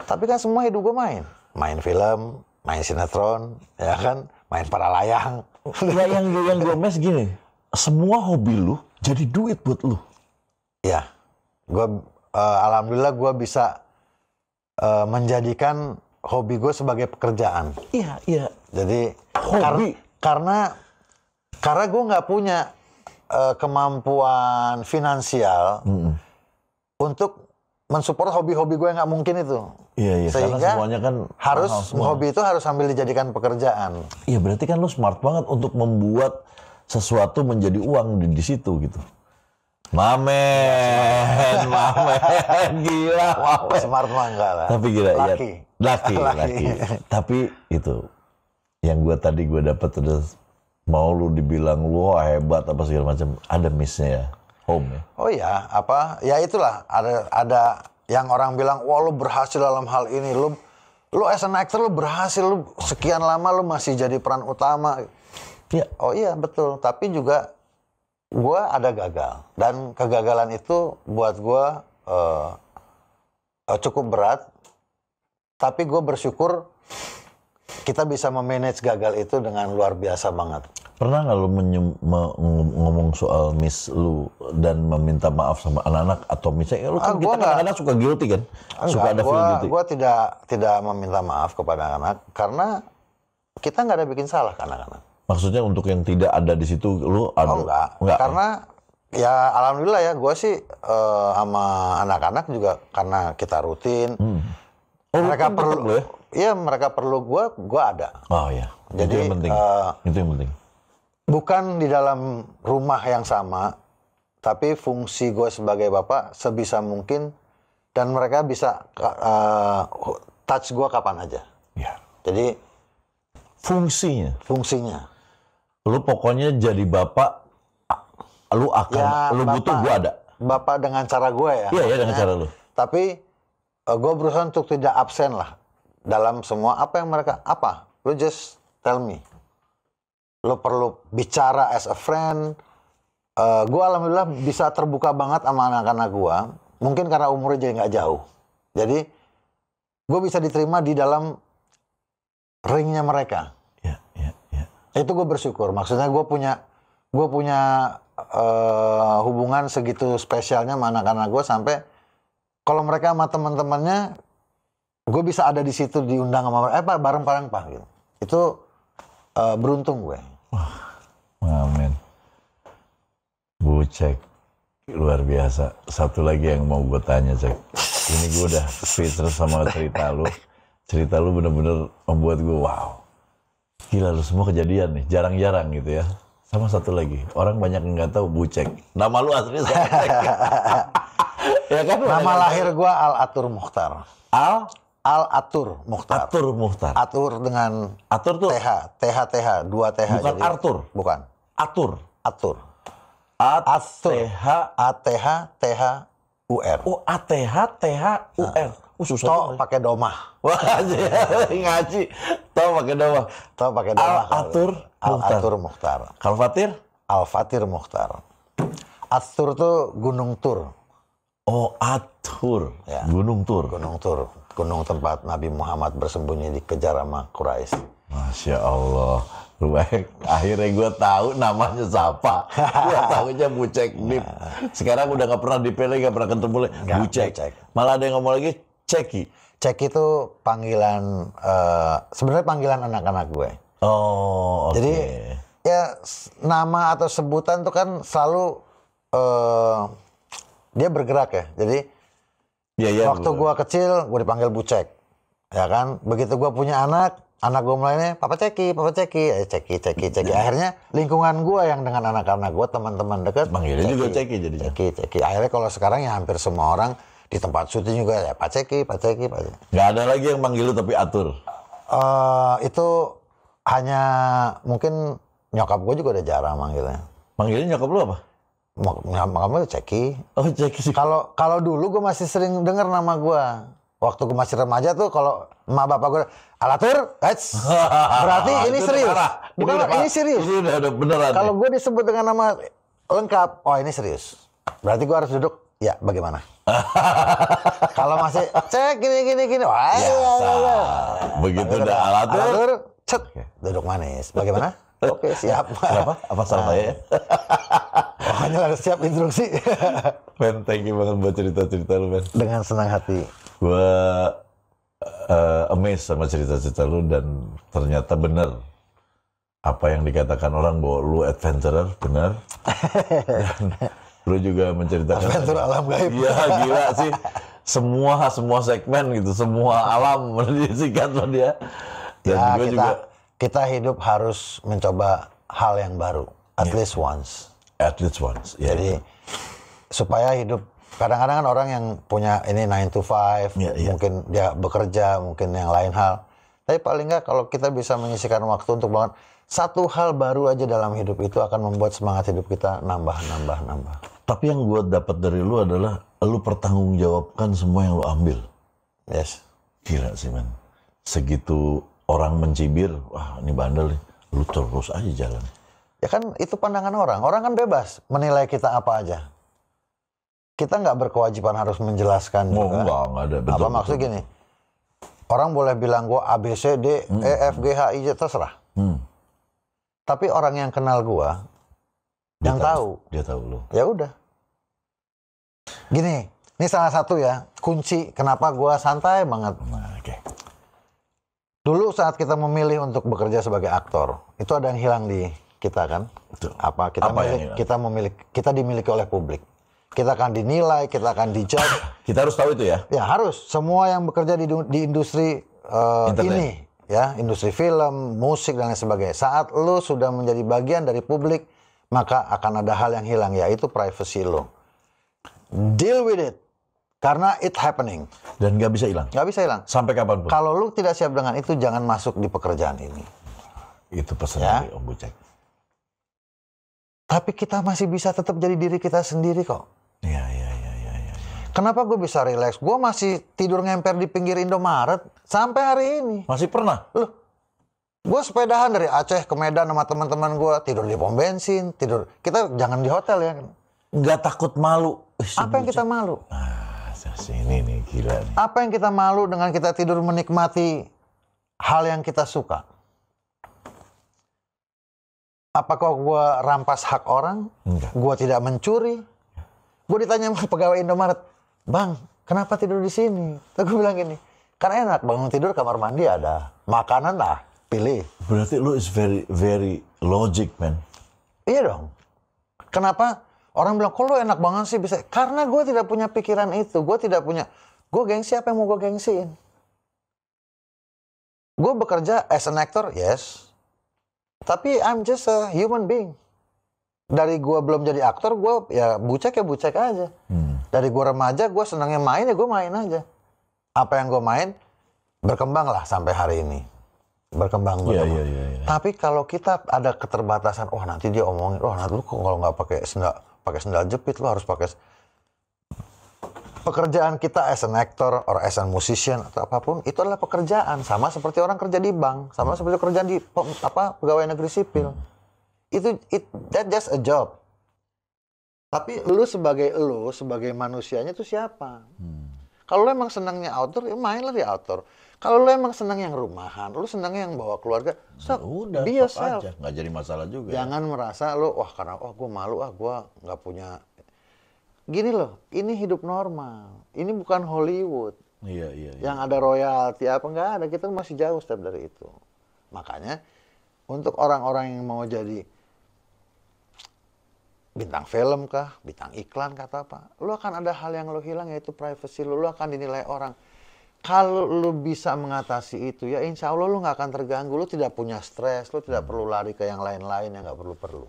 Speaker 2: Tapi kan semua hidup gue main film, main sinetron, ya kan, main para layang.
Speaker 1: Nah, yang gue mes gini, semua hobi lu jadi duit buat lu.
Speaker 2: Ya, alhamdulillah gue bisa menjadikan hobi gue sebagai pekerjaan.
Speaker 1: Iya.
Speaker 2: Jadi
Speaker 1: hobi.
Speaker 2: Karena gue nggak punya kemampuan finansial untuk mensupport hobi-hobi gue yang nggak mungkin itu.
Speaker 1: Iya.
Speaker 2: Sehingga
Speaker 1: karena semuanya kan
Speaker 2: harus hobi itu harus sambil dijadikan pekerjaan.
Speaker 1: Iya, berarti kan lu smart banget untuk membuat sesuatu menjadi uang di situ gitu. Mamen, gila.
Speaker 2: Smart mah enggak lah.
Speaker 1: Tapi gila,
Speaker 2: laki.
Speaker 1: Tapi itu yang gue dapat udah mau lu dibilang wah hebat apa segala macam, ada miss-nya ya. Home ya.
Speaker 2: Oh ya, apa? Ya itulah ada yang orang bilang, wah lu berhasil dalam hal ini, lu as an actor lu berhasil, lu sekian lama lu masih jadi peran utama.
Speaker 1: Ya.
Speaker 2: Oh iya betul, tapi juga gue ada gagal dan kegagalan itu buat gue cukup berat. Tapi gue bersyukur kita bisa memanage gagal itu dengan luar biasa banget.
Speaker 1: Pernah nggak lu ngomong soal miss lu dan meminta maaf sama anak-anak atau misalnya lu kan kita kadang-kadang suka guilty kan? Suka ada feel guilty.
Speaker 2: Gue tidak meminta maaf kepada anak-anak karena kita nggak ada bikin salah ke anak-anak.
Speaker 1: Maksudnya untuk yang tidak ada di situ lu ada?
Speaker 2: Oh enggak. Karena ya alhamdulillah ya gue sih sama anak-anak juga karena kita rutin.
Speaker 1: Oh,
Speaker 2: mereka perlu
Speaker 1: lo ya?
Speaker 2: Iya, mereka perlu gua ada.
Speaker 1: Oh ya.
Speaker 2: Jadi
Speaker 1: itu yang penting. Itu yang penting.
Speaker 2: Bukan di dalam rumah yang sama, tapi fungsi gue sebagai bapak sebisa mungkin, dan mereka bisa touch gue kapan aja.
Speaker 1: Ya.
Speaker 2: Jadi
Speaker 1: fungsinya. Lu pokoknya jadi bapak, lu akan,
Speaker 2: ya,
Speaker 1: lu butuh gue ada.
Speaker 2: Bapak dengan cara gue ya.
Speaker 1: Iya, dengan cara lu.
Speaker 2: Tapi gue berusaha untuk tidak absen lah dalam semua apa yang mereka Lu just tell me. Lu perlu bicara as a friend. Gue alhamdulillah bisa terbuka banget sama anak-anak gue. Mungkin karena umurnya jadi nggak jauh. Jadi gue bisa diterima di dalam ringnya mereka.
Speaker 1: Ya.
Speaker 2: Itu gue bersyukur. Maksudnya gue punya hubungan segitu spesialnya sama anak-anak gue sampai kalau mereka sama teman-temannya, gue bisa ada di situ diundang sama mereka. Bareng-bareng Pak gitu. Itu beruntung gue.
Speaker 1: Wah, amin. Bucek, luar biasa. Satu lagi yang mau gue tanya, Cek. Ini gue udah speechless sama cerita lu. Cerita lu bener-bener membuat gue wow. Gila, lu semua kejadian nih, jarang-jarang gitu ya. Sama satu lagi, orang banyak yang nggak tahu Bucek. Nama lu aslinya siapa, Cek? Ya kan?
Speaker 2: Nama lahir gue Al-Atur Mukhtar. Al-Atur Mukhtar.
Speaker 1: Atur Mukhtar.
Speaker 2: Atur dengan
Speaker 1: Atur tuh
Speaker 2: TH, 2 TH.
Speaker 1: bukan
Speaker 2: jadi,
Speaker 1: Arthur.
Speaker 2: Bukan.
Speaker 1: Atur.
Speaker 2: Atur. ATH-THUR.
Speaker 1: Oh, ATH-THUR. Susah.
Speaker 2: Toh pakai domah.
Speaker 1: Wah, ngaji. Toh pakai domah.
Speaker 2: Toh pakai domah.
Speaker 1: Al-Atur
Speaker 2: Mukhtar.
Speaker 1: Kalau Fatir?
Speaker 2: Al-Fatir Mukhtar. Atur tuh Gunung Tur.
Speaker 1: Oh, Atur.
Speaker 2: Ya.
Speaker 1: Gunung Tur.
Speaker 2: Gunung Tur. Gunung tempat Nabi Muhammad bersembunyi dikejar sama Quraisy.
Speaker 1: Masya Allah. Akhirnya gue tahu namanya siapa. Gue tahunya Bucek Dip. Sekarang udah gak pernah dipilih, gak pernah ketemu lagi. Bucek. Malah ada yang ngomong lagi Ceki.
Speaker 2: Ceki itu panggilan, sebenarnya panggilan anak-anak gue.
Speaker 1: Oh, oke.
Speaker 2: Jadi ya nama atau sebutan tuh kan selalu dia bergerak ya. Jadi waktu gue kecil gue dipanggil Bucek, ya kan. Begitu gue punya anak gue mulainya Papa Ceki, Ceki. Akhirnya lingkungan gue yang dengan anak-anak gue, teman-teman dekat
Speaker 1: panggilnya juga Ceki jadinya.
Speaker 2: Ceki. Akhirnya kalau sekarang ya hampir semua orang di tempat syuting juga ya Pak Ceki.
Speaker 1: Nggak ada lagi yang manggil lu tapi Atur.
Speaker 2: Itu hanya mungkin nyokap gue juga udah jarang manggilnya.
Speaker 1: Manggilnya nyokap lu apa?
Speaker 2: Makanya Ceki.
Speaker 1: Oh, Ceki sih.
Speaker 2: Kalau dulu gue masih sering denger nama gue. Waktu gue masih remaja tuh kalau emak bapak gue Al-Atur, berarti ini serius. Bukan, ini serius.
Speaker 1: Ini udah beneran.
Speaker 2: Kalau gue disebut dengan nama lengkap, oh ini serius. Berarti gue harus duduk, ya bagaimana? Kalau masih cek gini. Wah,
Speaker 1: ya. Begitu udah Al-Atur,
Speaker 2: cet, duduk manis. Bagaimana? Oke, siap.
Speaker 1: Kenapa? Apa salah saya ya?
Speaker 2: Pokoknya harus siap instruksi.
Speaker 1: Ben, thank you banget buat cerita-cerita lu, Ben.
Speaker 2: Dengan senang hati.
Speaker 1: Gue amazed sama cerita-cerita lu dan ternyata benar apa yang dikatakan orang bahwa lu adventurer, benar. Dan lu juga menceritakan
Speaker 2: adventure alam gaib.
Speaker 1: Iya, gila sih. Semua segmen gitu, semua alam disingkat sama dia. Dan
Speaker 2: ya, kita hidup harus mencoba hal yang baru, at least once.
Speaker 1: At least once. Yeah.
Speaker 2: Jadi supaya hidup, kadang-kadang kan orang yang punya ini 9 to 5, mungkin dia bekerja, mungkin yang lain hal. Tapi paling nggak kalau kita bisa menyisihkan waktu untuk banget satu hal baru aja dalam hidup itu akan membuat semangat hidup kita nambah.
Speaker 1: Tapi yang gue dapat dari lu adalah lu pertanggungjawabkan semua yang lu ambil.
Speaker 2: Yes.
Speaker 1: Gila sih, man. Segitu orang mencibir, wah ini bandel nih. Lu terus aja jalan.
Speaker 2: Ya kan itu pandangan orang. Orang kan bebas menilai kita apa aja. Kita nggak berkewajiban harus menjelaskan juga.
Speaker 1: Enggak ada. Betul,
Speaker 2: apa maksud gini? Orang boleh bilang gue A, B, C, D, E, F, G, H, I, J, terserah. Tapi orang yang kenal gue, yang tahu.
Speaker 1: Dia tahu lu.
Speaker 2: Ya udah. Gini, ini salah satu ya, kunci kenapa gue santai banget.
Speaker 1: Nah, oke.
Speaker 2: Dulu saat kita memilih untuk bekerja sebagai aktor, itu ada yang hilang di kita kan?
Speaker 1: Betul.
Speaker 2: Kita dimiliki oleh publik. kita akan dinilai, kita akan dijudge.
Speaker 1: Kita harus tahu itu ya?
Speaker 2: Ya harus. Semua yang bekerja di industri ini, ya, industri film, musik dan lain sebagainya. Saat lo sudah menjadi bagian dari publik, maka akan ada hal yang hilang, yaitu privacy lo. Deal with it. Karena it happening.
Speaker 1: Dan nggak bisa hilang?
Speaker 2: Nggak bisa hilang.
Speaker 1: Sampai kapanpun?
Speaker 2: Kalau lo tidak siap dengan itu, jangan masuk di pekerjaan ini.
Speaker 1: Itu pesan
Speaker 2: ya?
Speaker 1: dari Om Bucek.
Speaker 2: Tapi kita masih bisa tetap jadi diri kita sendiri kok.
Speaker 1: Iya.
Speaker 2: Kenapa gue bisa relax? Gue masih tidur ngemper di pinggir Indomaret sampai hari ini.
Speaker 1: Masih pernah?
Speaker 2: Loh, gue sepedahan dari Aceh ke Medan sama teman-teman gue, tidur di pom bensin, tidur. Kita jangan di hotel ya.
Speaker 1: Nggak takut malu.
Speaker 2: Apa yang kita malu?
Speaker 1: Ini nih gila nih.
Speaker 2: Apa yang kita malu dengan kita tidur menikmati hal yang kita suka? Apakah gue rampas hak orang?
Speaker 1: Enggak.
Speaker 2: Gue tidak mencuri? Gue ditanya sama pegawai Indomaret, Bang, kenapa tidur di sini? Terus gue bilang gini, karena enak, bangun tidur kamar mandi ada, makanan lah, pilih.
Speaker 1: Berarti lu is very logic, man.
Speaker 2: Iya dong. Kenapa orang bilang, kok lu enak banget sih bisa? Karena gue tidak punya pikiran itu, gue tidak punya, gue gengsi apa yang mau gue gengsiin? Gue bekerja as an actor, yes. Tapi I'm just a human being. Dari gue belum jadi aktor, gue ya bucek aja. Dari gue remaja, gue senangnya main ya gue main aja. Apa yang gue main, berkembang lah sampai hari ini. Berkembang.
Speaker 1: Iya.
Speaker 2: Tapi kalau kita ada keterbatasan, nanti dia omongin, nanti lu kalau nggak pakai sendal jepit, lu harus pakai. Pekerjaan kita as an actor or as a musician atau apapun, itu adalah pekerjaan. Sama seperti orang kerja di bank, sama seperti kerja di pegawai negeri sipil. That just a job. Tapi lu sebagai manusianya itu siapa? Kalau lu emang senangnya outdoor, ya mainlah di outdoor. Kalau lu emang senang yang rumahan, lu senangnya yang bawa keluarga,
Speaker 1: udah,
Speaker 2: be yourself.
Speaker 1: aja, nggak jadi masalah juga.
Speaker 2: Jangan merasa lu, karena gue malu, gue nggak punya. Gini loh, ini hidup normal. Ini bukan Hollywood.
Speaker 1: Iya.
Speaker 2: Yang ada royalti apa nggak ada, kita masih jauh step dari itu. Makanya untuk orang-orang yang mau jadi bintang film kah, bintang iklan kah atau apa, lu akan ada hal yang lu hilang, yaitu privacy lu akan dinilai orang. Kalau lu bisa mengatasi itu, ya insya Allah lu nggak akan terganggu, lu tidak punya stres, lu tidak perlu lari ke yang lain-lain yang nggak perlu.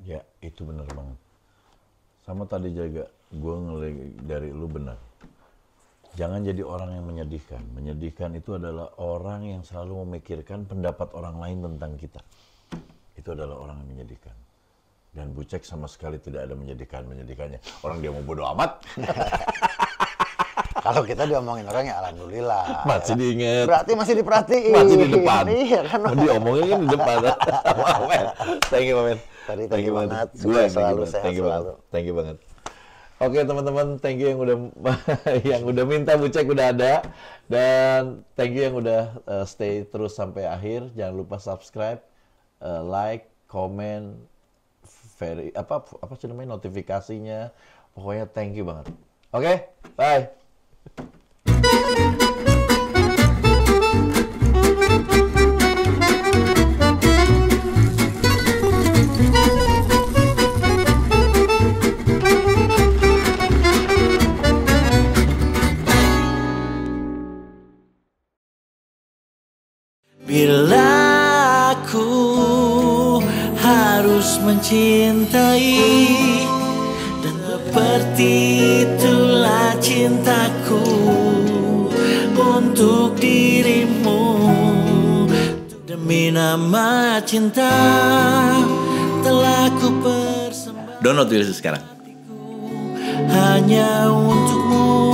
Speaker 1: Ya, itu benar banget. Sama tadi jaga, gue ngelihat dari lu benar. Jangan jadi orang yang menyedihkan. Menyedihkan itu adalah orang yang selalu memikirkan pendapat orang lain tentang kita. Itu adalah orang yang menyedihkan. Dan Bucek sama sekali tidak ada menyedihkannya. Orang dia mau bodo amat.
Speaker 2: Kalau kita diomongin orang ya alhamdulillah.
Speaker 1: Masih diinget.
Speaker 2: Berarti masih diperhatiin.
Speaker 1: Masih di depan.
Speaker 2: Iya kan.
Speaker 1: Diomongin kan di depan. Thank you, man.
Speaker 2: Thank you banget. Sukses selalu, sehat selalu.
Speaker 1: Thank you banget. Oke teman-teman, thank you yang udah minta Bucek udah ada, dan thank you yang udah stay terus sampai akhir. Jangan lupa subscribe, like, comment, apa sih namanya, notifikasinya. Pokoknya thank you banget. Oke, bye.
Speaker 3: Bila aku harus mencintai, dan seperti itulah cintaku untuk dirimu. Demi nama cinta telah ku persembahkan.
Speaker 1: Download dulu sekarang.
Speaker 3: Hanya untukmu.